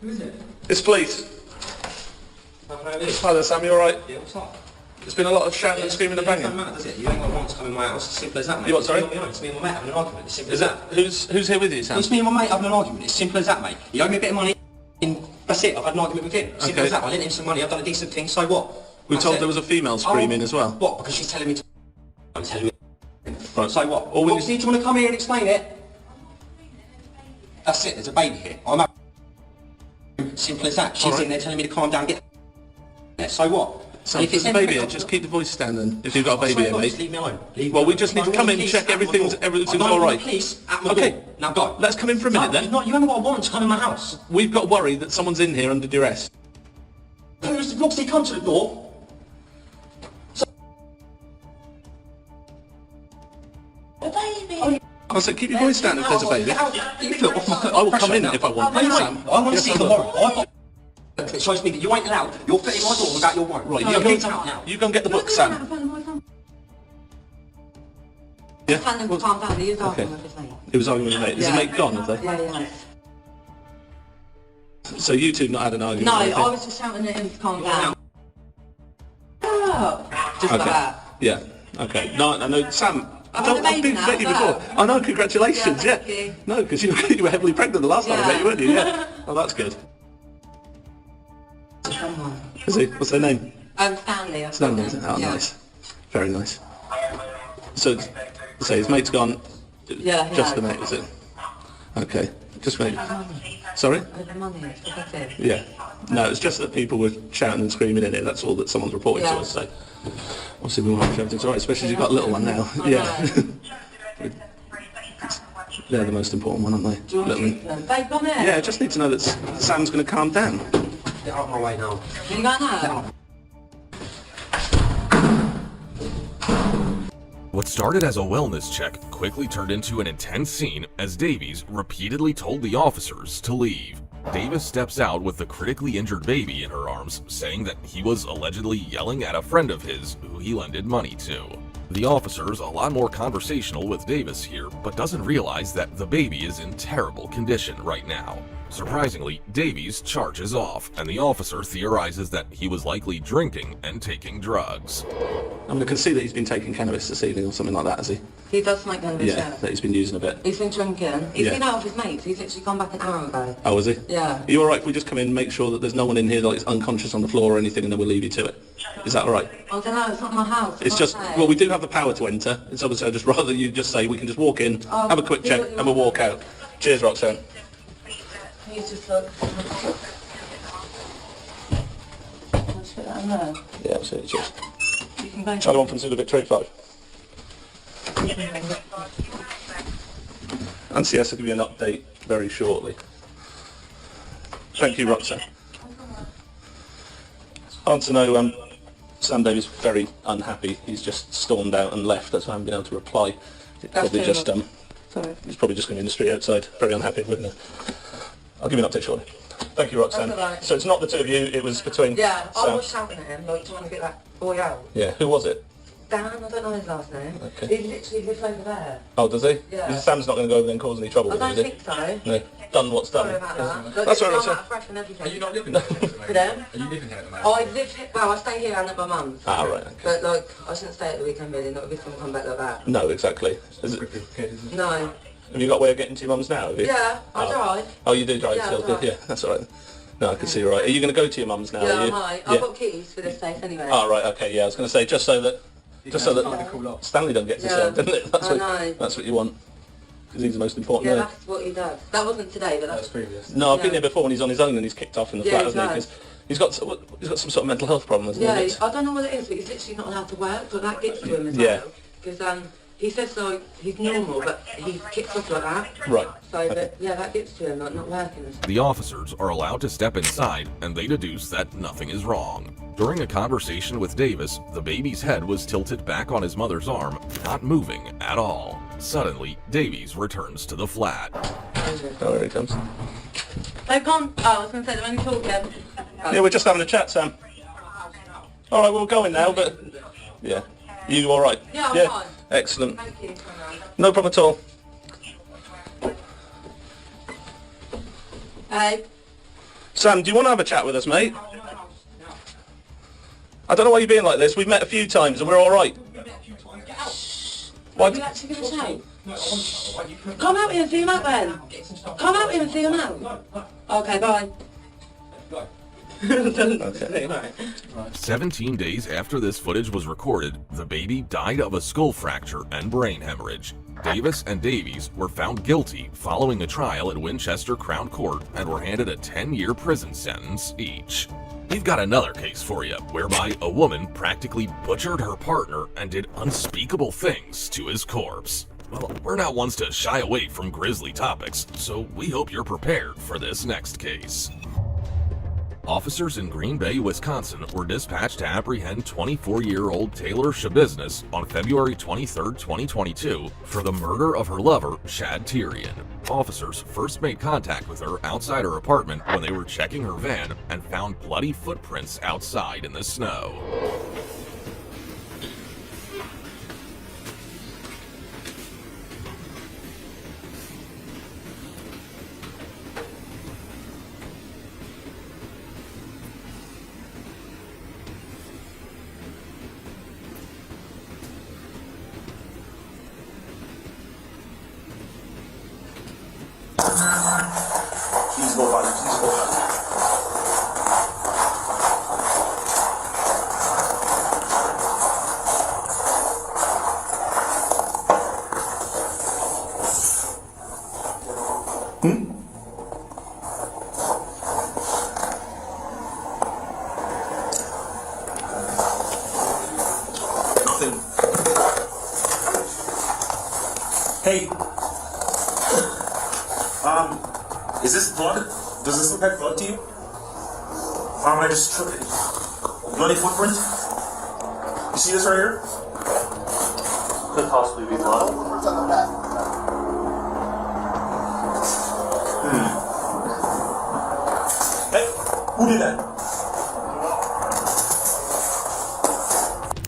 Who is it? It's police. Hi there, Sam, you alright? Yeah, what's up? There's been a lot of shouting and screaming and banging. It doesn't matter, does it? You ain't got one to come in my house. As simple as that, mate. You what, sorry? It's me and my mate having an argument. It's simple as that. Who's here with you, Sam? It's me and my mate having an argument. It's simple as that, mate. You owe me a bit of money, and that's it. I've had an argument with him. Simple as that. I lent him some money. I've done a decent thing. So what? We told there was a female screaming as well. What? Because she's telling me to. I'm telling you. Right. So what? Do you want to come here and explain it? That's it. There's a baby here. I'm out. Simple as that. She's in there telling me to calm down. Get. So what? So if there's a baby here, just keep the voice down then. If you've got a baby here, mate. Just leave me alone. Well, we just need to come in and check everything's all right. Okay. Now go. Let's come in for a minute then. You haven't got a warrant to come in my house. We've got worry that someone's in here under duress. Who's obviously come to the door? A baby. I said, keep your voice down if there's a baby. I will come in if I want. Sam. I want to see the warrant. It shows me that you ain't allowed. You're fitting my door without your warrant. Right, you go and get the book, Sam. Yeah? Calm down. He was Okay. arguing with his mate. He was arguing with his mate. Is his mate gone, have they? Yeah. So you two not had an argument? No, I was just shouting at him to calm down. Just like that. Yeah. Okay. No, I know, Sam. I've I've been met you before. I know. Congratulations. Yeah. You. No, because you were heavily pregnant the last time I met you, weren't you? Yeah. Oh, that's good. Is he? What's their name? Stanley. Stanley. Oh, yeah. Nice. Very nice. So his mate's gone. Yeah. Just the mate, is it? Okay. Just mate. Sorry? Yeah. No, it's just that people were shouting and screaming in it. That's all that someone's reporting to us. So obviously we want to make sure everything's alright, especially as you've got a little one now. Yeah. They're the most important one, aren't they? Little one. Babe, come here. Yeah, I just need to know that Sam's going to calm down. Get out of my way now. You going now? What started as a wellness check quickly turned into an intense scene as Davies repeatedly told the officers to leave. Davis steps out with the critically injured baby in her arms, saying that he was allegedly yelling at a friend of his who he lended money to. The officer's a lot more conversational with Davis here, but doesn't realize that the baby is in terrible condition right now. Surprisingly, Davies charges off, and the officer theorizes that he was likely drinking and taking drugs. I mean, I can see that he's been taking cannabis this evening or something like that, has he? He does make cannabis, Yeah, that he's been using a bit. He's been drinking. He's been out with his mates. He's literally come back an hour ago. Oh, is he? Yeah. Are you alright if we just come in and make sure that there's no one in here that's unconscious on the floor or anything, and then we'll leave you to it? Is that alright? I don't know, it's not my house. It's just, well, we do have the power to enter. It's obviously, I'd just rather you just say we can just walk in, have a quick check, and we'll walk out. Cheers, Roxanne. He's just like... Let's put that in there. Yeah, absolutely, cheers. You can go. Charlie 1 from Zulu Victory 5. And CS will give you an update very shortly. Thank you, Roxanne. Hard to know Sam Davies very unhappy. He's just stormed out and left. That's why I haven't been able to reply. It's probably just he's probably just going to be in the street outside, very unhappy with me. I'll give you an update shortly. Thank you, Roxanne. Right. So it's not the two of you, it was between Yeah, I Sam. was shouting at him, like trying to get that boy out. Yeah, who was it? Dan, I don't know his last name. Okay. He literally lives over there. Oh, does he? Yeah. Sam's not going to go over there and cause any trouble, I don't is he? think so. No. Done what's done. Sorry about that. That's all right, Roxanne. Roxanne. Are you not living there? For them? Are you living here at the moment? Oh, I live here, well, I stay here and at my mum's. Ah, right, okay. But, like, I shouldn't stay at the weekend really, not if it's going to come back like that. No, exactly. Is it, No. have you got a way of getting to your mum's now, have you? Yeah, I drive. Oh, you do drive Yeah, I still? drive. Yeah, that's all right. No, I can see you're right. Are you going to go to your mum's now? Yeah, are you? I might. I've got keys for this place anyway. Oh, right, okay, yeah, I was going to say, just so that Stanley don't get disturbed, doesn't it? That's I know. That's what you want. Because he's the most important. Yeah, man. that's what he does. That wasn't today, but that's previous. No, I've been here before when he's on his own and he's kicked off in the Yeah, flat, hasn't he? 'Cause he's got some sort of mental health problem, hasn't Yeah, he? I don't know what it is, but he's literally not allowed to work, but that gets to him as Yeah. well. Because he says like he's normal, but he kicks off like that. Right. So, Okay. but, yeah, that gets to him, like not working. The officers are allowed to step inside, and they deduce that nothing is wrong. During a conversation with Davis, the baby's head was tilted back on his mother's arm, not moving at all. Suddenly, Davies returns to the flat. Oh, here he comes. They've gone. Oh, I was going to say they're only talking. Yeah, we're just having a chat, Sam. All right, we're going now, but yeah, you all right? Yeah, I'm fine. Excellent. Thank you. No problem at all. Hey. Sam, do you want to have a chat with us, mate? I don't know why you're being like this. We've met a few times and we're all right. What are you actually going to say? Come out here and see him out then. Come out here and see him out. Okay, bye. Okay. 17 days after this footage was recorded, the baby died of a skull fracture and brain hemorrhage. Davis and Davies were found guilty following a trial at Winchester Crown Court and were handed a 10-year prison sentence each. We've got another case for you, whereby a woman practically butchered her partner and did unspeakable things to his corpse. Well, we're not ones to shy away from grisly topics, so we hope you're prepared for this next case. Officers in Green Bay, Wisconsin were dispatched to apprehend 24-year-old Taylor Shabiznis on February 23, 2022 for the murder of her lover, Shad Tyrion. Officers first made contact with her outside her apartment when they were checking her van and found bloody footprints outside in the snow. Please go back, please go back. Nothing. Hey. Is this blood? Does this look like blood to you? Or am I just tripping? Bloody footprint? You see this right here? Could possibly be blood. Hey, who did that?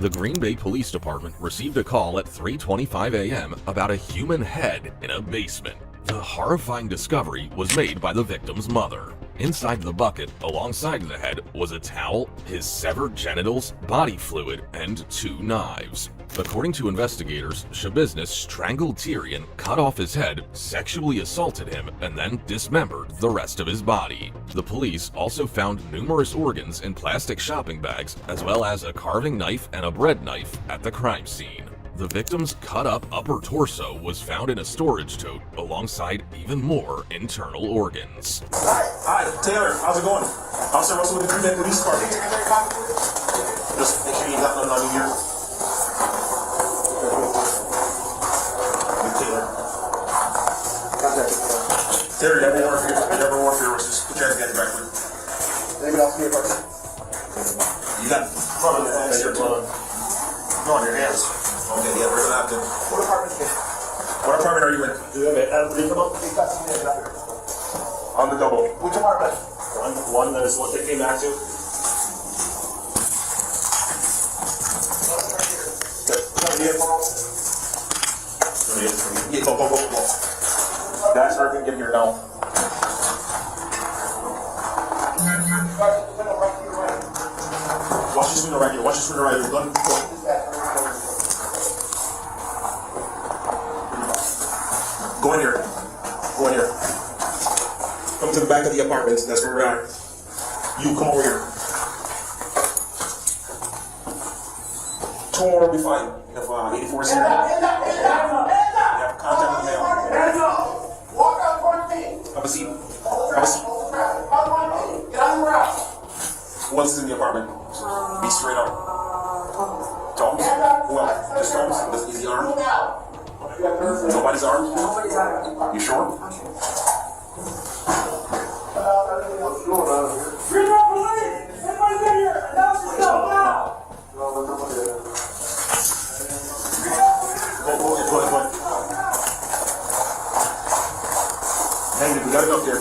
The Green Bay Police Department received a call at 3:25 a.m. about a human head in a basement. The horrifying discovery was made by the victim's mother. Inside the bucket, alongside the head, was a towel, his severed genitals, body fluid, and 2 knives. According to investigators, Shabiznis strangled Tyrion, cut off his head, sexually assaulted him, and then dismembered the rest of his body. The police also found numerous organs in plastic shopping bags, as well as a carving knife and a bread knife at the crime scene. The victim's cut-up upper torso was found in a storage tote alongside even more internal organs. Hi, Taylor, how's it going? Officer Russell with the Green Bay Police Department. Just make sure you got nothing on you here. Hey, Taylor. Taylor, you never work for your Russell. Just put your hands together back with. Anybody else need a question? You got blood on your hands here, blood on your hands. Okay, yeah, we're gonna have to. What apartment are you in? On the double. Which apartment? One that is what they came back to. Yeah, go. That's where I can get here now. Watch this window right here. Go. Go in here. Come to the back of the apartment. That's where we're at. You come over here. 2 more will be fine. You have 84 here. You have contact with the mail. Walk out towards me. Have a seat. Who else is in the apartment? Be straight up. Tom's? Who else? Just Tom's? Is he armed? Nobody's armed? You sure? Bring up police! Somebody's in here! Announce yourself now! Go ahead. Hang it, we got it up there.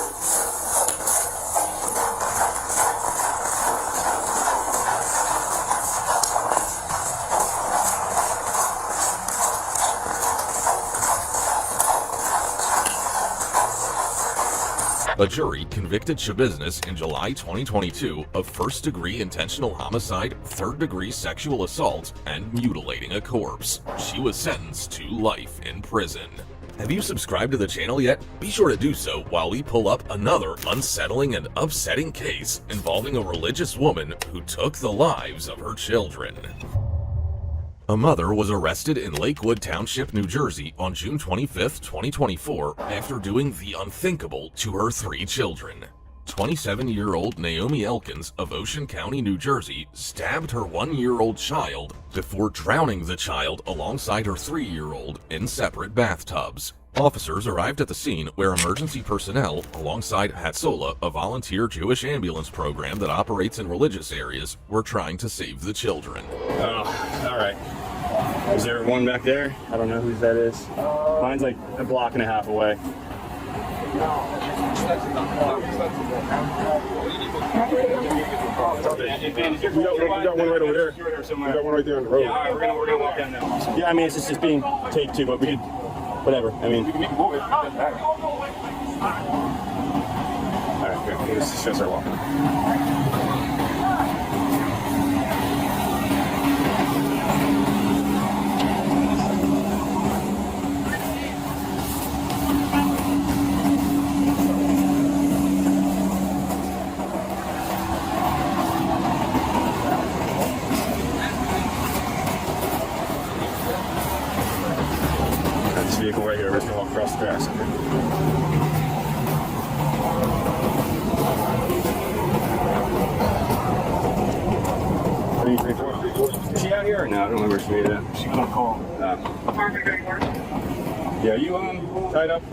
A jury convicted Shabiznes in July 2022 of first-degree intentional homicide, third-degree sexual assault, and mutilating a corpse. She was sentenced to life in prison. Have you subscribed to the channel yet? Be sure to do so while we pull up another unsettling and upsetting case involving a religious woman who took the lives of her children. A mother was arrested in Lakewood Township, New Jersey on June 25, 2024 after doing the unthinkable to her 3 children. 27-year-old Naomi Elkins of Ocean County, New Jersey, stabbed her 1-year-old child before drowning the child alongside her 3-year-old in separate bathtubs. Officers arrived at the scene where emergency personnel, alongside Hatsola, a volunteer Jewish ambulance program that operates in religious areas, were trying to save the children. Oh, all right. Is there one back there? I don't know whose that is. Mine's like a block and a half away. You got one right over there. You got one right there on the road. Yeah, we're gonna walk down now. Yeah, I mean, it's just being taped too, but we could, whatever. I mean. All right, here, let's just start walking. Vehicle right here, we're just gonna walk across the grass. Is she out here or no? I don't remember if she made it. She's gonna call. Yeah, are you tied up?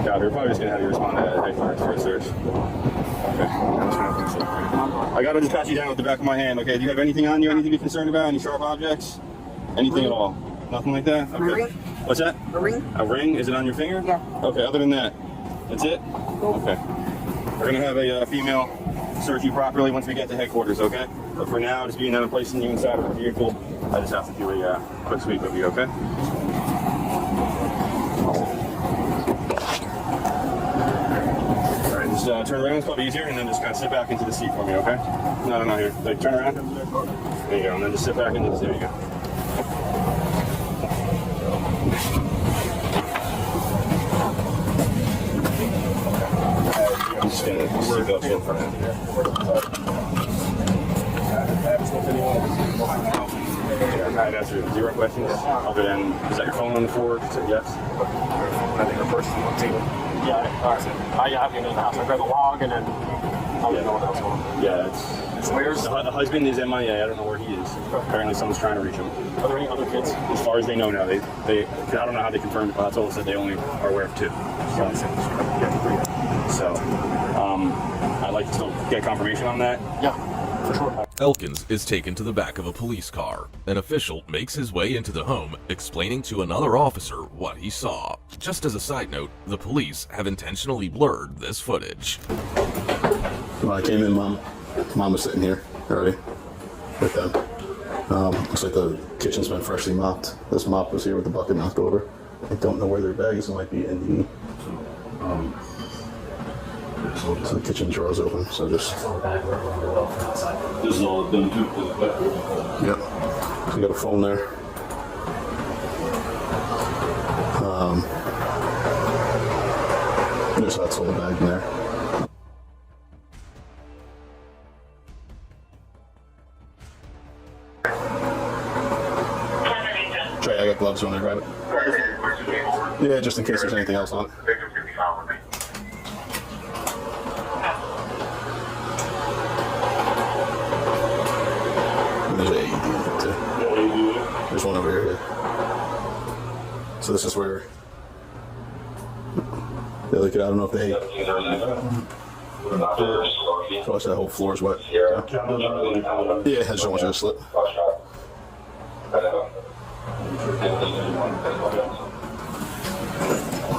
God, we're probably just gonna have you respond to headquarters for a search. Okay. I gotta just pat you down with the back of my hand, okay? Do you have anything on you I need to be concerned about? Any sharp objects? Anything at all? Nothing like that? Okay. A ring. What's that? A ring. A ring? Is it on your finger? Yeah. Okay, other than that, that's it? Okay. We're gonna have a female search you properly once we get to headquarters, okay? But for now, just being that I'm placing you inside of the vehicle, I just have to do a quick sweep of you, okay? Just turn around, it's probably easier, and then just kind of sit back into the seat for me, okay? No, here. Like, turn around. There you go, and then just sit back into the seat. There you go. I'm just gonna sit up in front of you. I'd answer 0 questions, other than, is that your phone on the floor? Yes. I think her purse is on the table. Yeah, all right. I have you in the house. I grab the log and then I'll know what else going on. Yeah, Where's the husband is MIA. I don't know where he is. Apparently someone's trying to reach him. Are there any other kids? As far as they know now, they I don't know how they confirmed it, but that's all they said. They only are aware of 2. So I'd like to still get confirmation on that. Yeah, for sure. Elkins is taken to the back of a police car. An official makes his way into the home, explaining to another officer what he saw. Just as a side note, the police have intentionally blurred this footage. When I came in, Mom was sitting here already with them. Looks like the kitchen's been freshly mopped. This mop was here with the bucket knocked over. I don't know where their bag is. It might be in the... so the kitchen drawer's open, so just... This is all done too. Yep. So you got a phone there. There's that whole bag in there. Trey, I got gloves on there, grab it. Yeah, just in case there's anything else on it. There's an AED in there too. There's one over here. So this is where the other kid, I don't know if they... Gosh, that whole floor is wet. Yeah, I just don't want you to slip.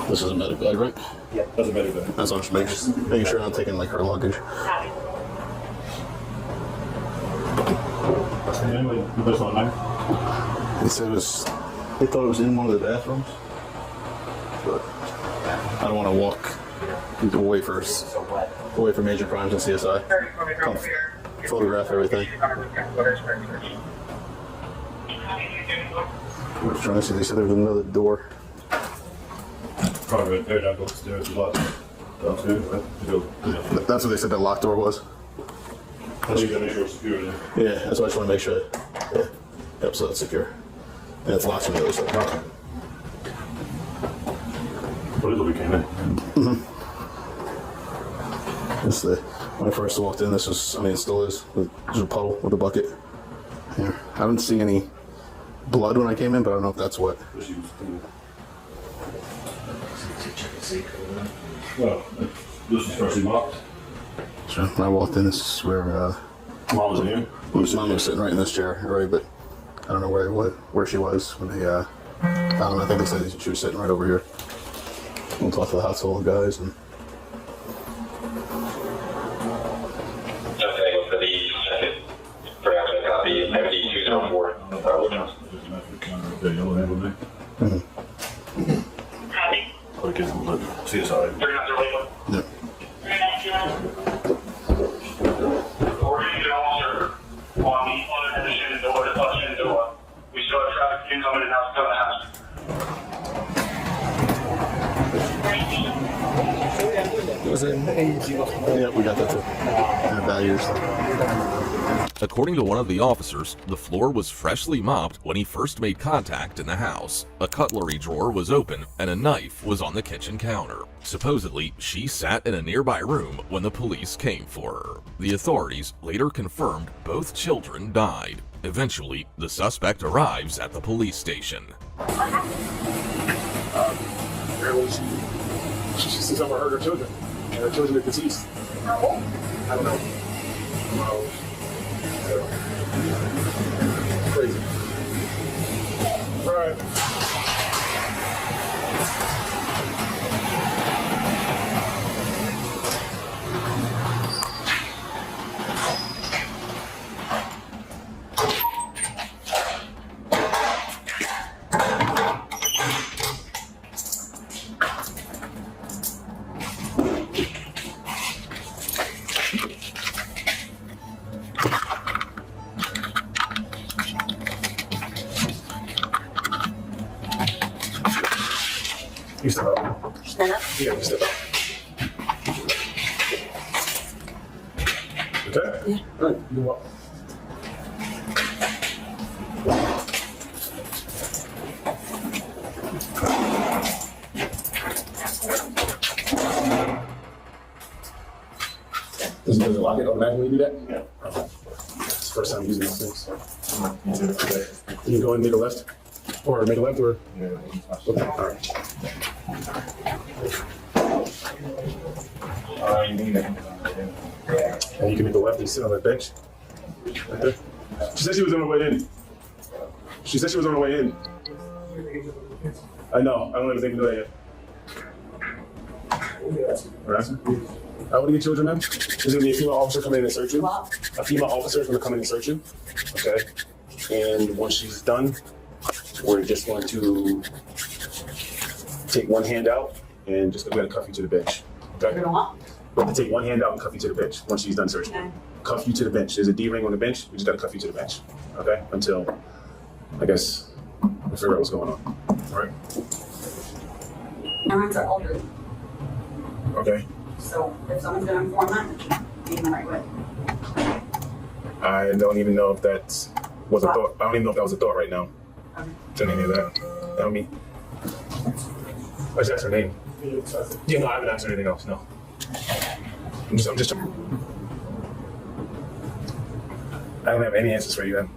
This is a medic bag, right? Yeah, that's a medic bag. That's what I'm just making sure I'm not taking like her luggage. They said it was, they thought it was in one of the bathrooms, but I don't want to walk away from major crimes and CSI. Come photograph everything. I was trying to see, they said there was another door. Probably right there, now go upstairs, the lock. Downstairs, right? That's what they said that locked door was. You gotta make sure it's secure there. Yeah, that's why I just want to make sure. Yeah. Yep, so that's secure. And it's locked from the other side. What is it we came in? This when I first walked in, this was, I mean, it still is. There's a puddle with a bucket. Here. I didn't see any blood when I came in, but I don't know if that's what. Well, this is freshly mopped. So when I walked in, this is where Mom was in here. Mom was sitting right in this chair, right? But I don't know where she was when they found her. I think they said she was sitting right over here. We'll talk to the household guys and. Okay, for the second production copy, MD204. Copy. Okay, CSI. Yep. We still have traffic incoming and out of the house. Yeah, we got that too. And values. According to one of the officers, the floor was freshly mopped when he first made contact in the house. A cutlery drawer was open and a knife was on the kitchen counter. Supposedly, she sat in a nearby room when the police came for her. The authorities later confirmed both children died. Eventually, the suspect arrives at the police station. She somehow hurt her children. And her children are deceased. I don't know. Crazy. All right. You step up. Stand up? Yeah, you step up. Okay? Yeah. All right, you walk. Does it lock it automatically do that? Yeah. the first time using those things. Okay. Can you go and make a left? Or make a left or? Okay, all right. And you can make a left and sit on that bench. Right there. She said she was on her way in. She said she was on her way in. I know. I don't have anything to do that yet. All right. What are your children, ma'am? There's going to be a female officer coming in and search you. A female officer is going to come in and search you. Okay. And once she's done, we're just going to take one hand out and just we're going to cuff you to the bench. Okay. We have to take one hand out and cuff you to the bench once she's done searching. Okay. Cuff you to the bench. There's a D ring on the bench. We just got to cuff you to the bench. Okay. Until, I guess, we'll figure out what's going on. All right. Parents are older, Okay. so if someone's gonna inform them, be in the right way. I don't even know if that was a thought. I don't even know if that was a thought right now. To any of that. That would be. I just asked her name. Yeah, no, I haven't asked her anything else. No. I'm just. I don't have any answers for you, man.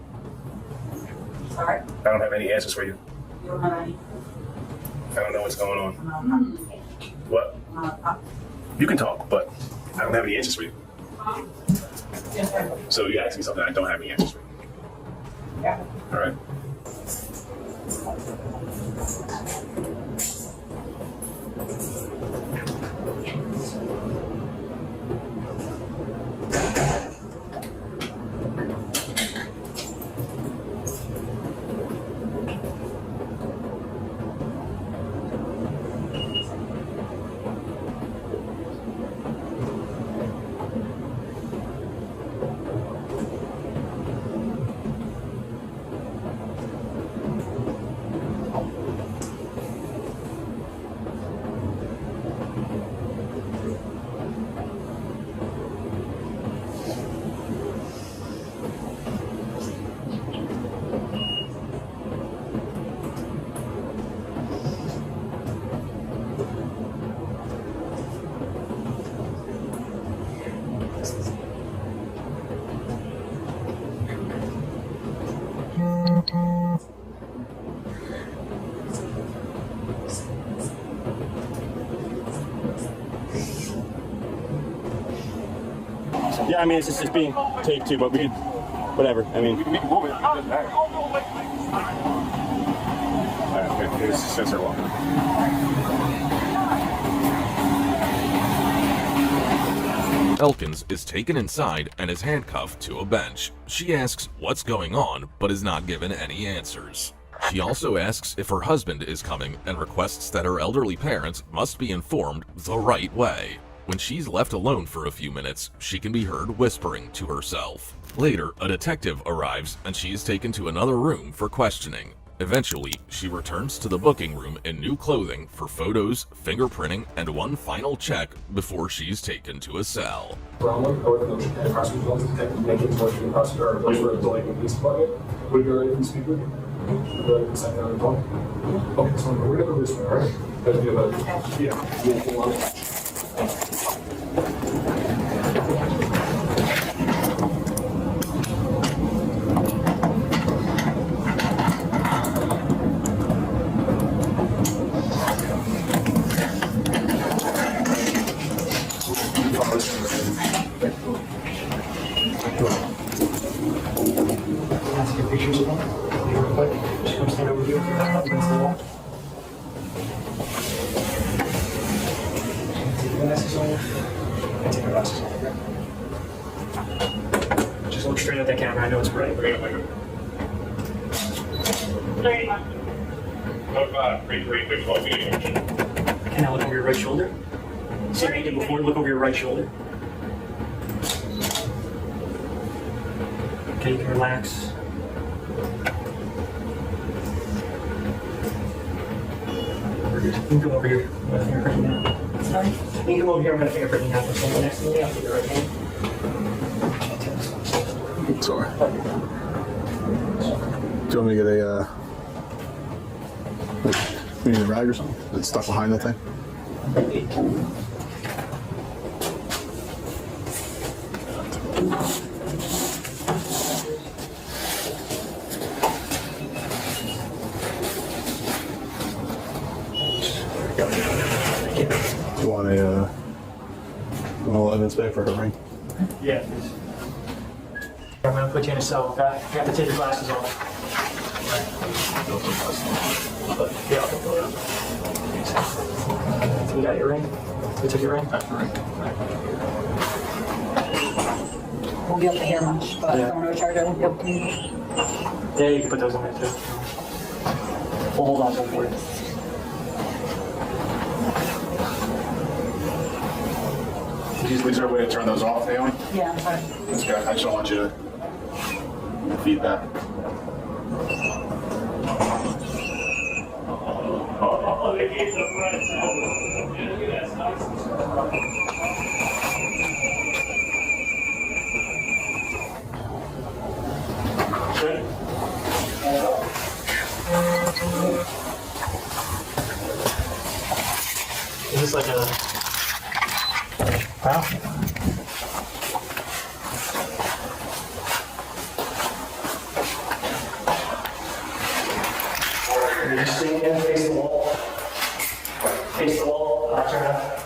Sorry? I don't have any answers for you. You don't have any? I don't know what's going on. No. What? You can talk, but I don't have any answers for you. So you asked me something I don't have any answers for you. Yeah. All right. Yeah, I mean, it's just being taped too, but we could, whatever. I mean. Here's Spencer Walker. Elkins is taken inside and is handcuffed to a bench. She asks what's going on, but is not given any answers. She also asks if her husband is coming and requests that her elderly parents must be informed the right way. When she's left alone for a few minutes, she can be heard whispering to herself. Later, a detective arrives and she is taken to another room for questioning. Eventually, she returns to the booking room in new clothing for photos, fingerprinting, and one final check before she's taken to a cell. Would you already speak with you? Okay, so we're gonna go this way, alright? Pictures of them. Real quick. Just come stand over here against the wall. Take your glasses on. And take your glasses on, okay? Just look straight at that camera. I know it's bright. We're gonna Okay, now look over your right shoulder. Same thing you did before. Look over your right shoulder. Okay, you can relax. You can come over here. I'm gonna fingerprint you now. Sorry? You can come over here. I'm gonna fingerprint you now. For someone next to me, I'll take your right hand. Sorry. Do you want me to get a, you need a rag or something? That's stuck behind that thing? You want a little evidence back for her ring? Yeah, please. I'm gonna put you in a cell, okay? You have to take your glasses off. Yeah, I'll take those. You got your ring? You took your ring? Won't be able to hear much, but Yeah. if I want to charge, I won't be able to. Yeah, you can put those in there too. We'll hold on to them for you. Is there a way to turn those off, Naomi? Yeah, I'm sorry. That's good. I just don't want you to feed that. Is this like a... Wow. You just sitting in, face the wall. Face the wall, turn up.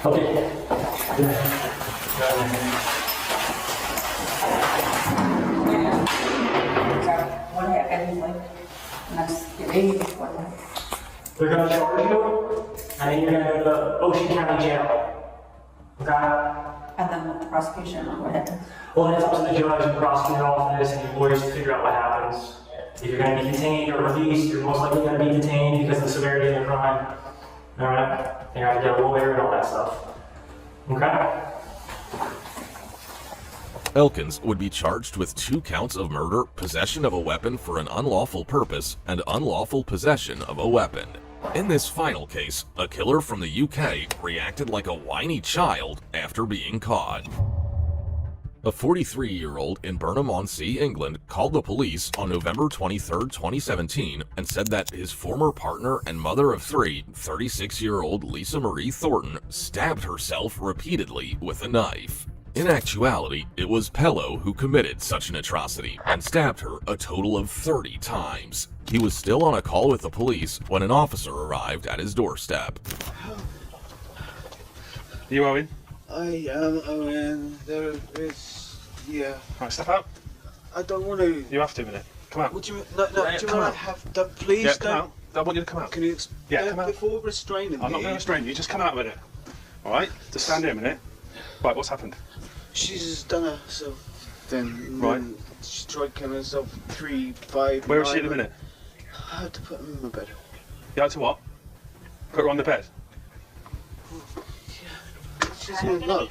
Okay. What happened, like, next day, what? They're gonna charge you, and then you're gonna go to Ocean County Jail. Okay? And then the prosecution, what happened? Well, then it's up to the judge and prosecutor office and your lawyers to figure out what happens. If you're gonna be detained or released, you're most likely gonna be detained because of the severity of the crime. Alright? You have to get a lawyer and all that stuff. Okay? Elkins would be charged with 2 counts of murder, possession of a weapon for an unlawful purpose, and unlawful possession of a weapon. In this final case, a killer from the UK reacted like a whiny child after being caught. A 43-year-old in Burnham-on-Sea, England, called the police on November 23, 2017, and said that his former partner and mother of 3, 36-year-old Lisa Marie Thornton, stabbed herself repeatedly with a knife. In actuality, it was Pello who committed such an atrocity and stabbed her a total of 30 times. He was still on a call with the police when an officer arrived at his doorstep. You Owen? I am Owen. There is, yeah. Right, step out. I don't want to. You have to, minute. Come out. What do you mean? No, Yeah, do you come want out. to have? Don't, please Yeah, don't. come out. I want you to come out. Can you? Yeah, come out. Before restraining me. I'm not going to restrain you. Just come out a minute. All right? Just stand here a minute. Right, what's happened? She's done herself. Then. Right. She tried killing herself 3, 5. Where is she 9, at the minute? I had to put her in my bed. You had to what? Put her on the bed? She's in no.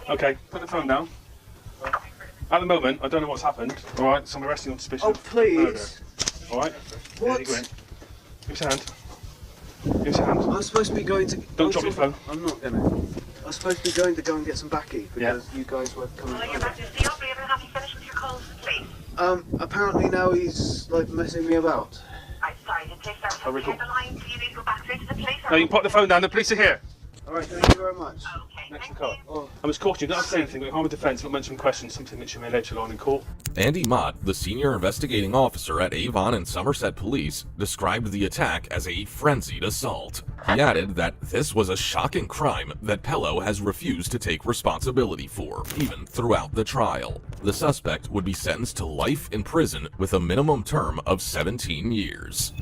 Okay, put the phone down. At the moment, I don't know what's happened. All right, so I'm arresting you on suspicion of please. murder. All right? What? There you go in. Give us your hand. Give us your hand. I'm supposed to be going to. Don't drop your phone. I'm not gonna. I'm supposed to be going to go and get some baccy because you guys were coming. Apparently now he's like messing me about. I'll record. No, you can put the phone down. The police are here. All right, thank you very much. Next to the car. I was caught. You don't have to say anything. But harm of defence. Not mention questions. Something that you may later on in court. Andy Mott, the senior investigating officer at Avon and Somerset Police, described the attack as a frenzied assault. He added that this was a shocking crime that Pello has refused to take responsibility for, even throughout the trial. The suspect would be sentenced to life in prison with a minimum term of 17 years.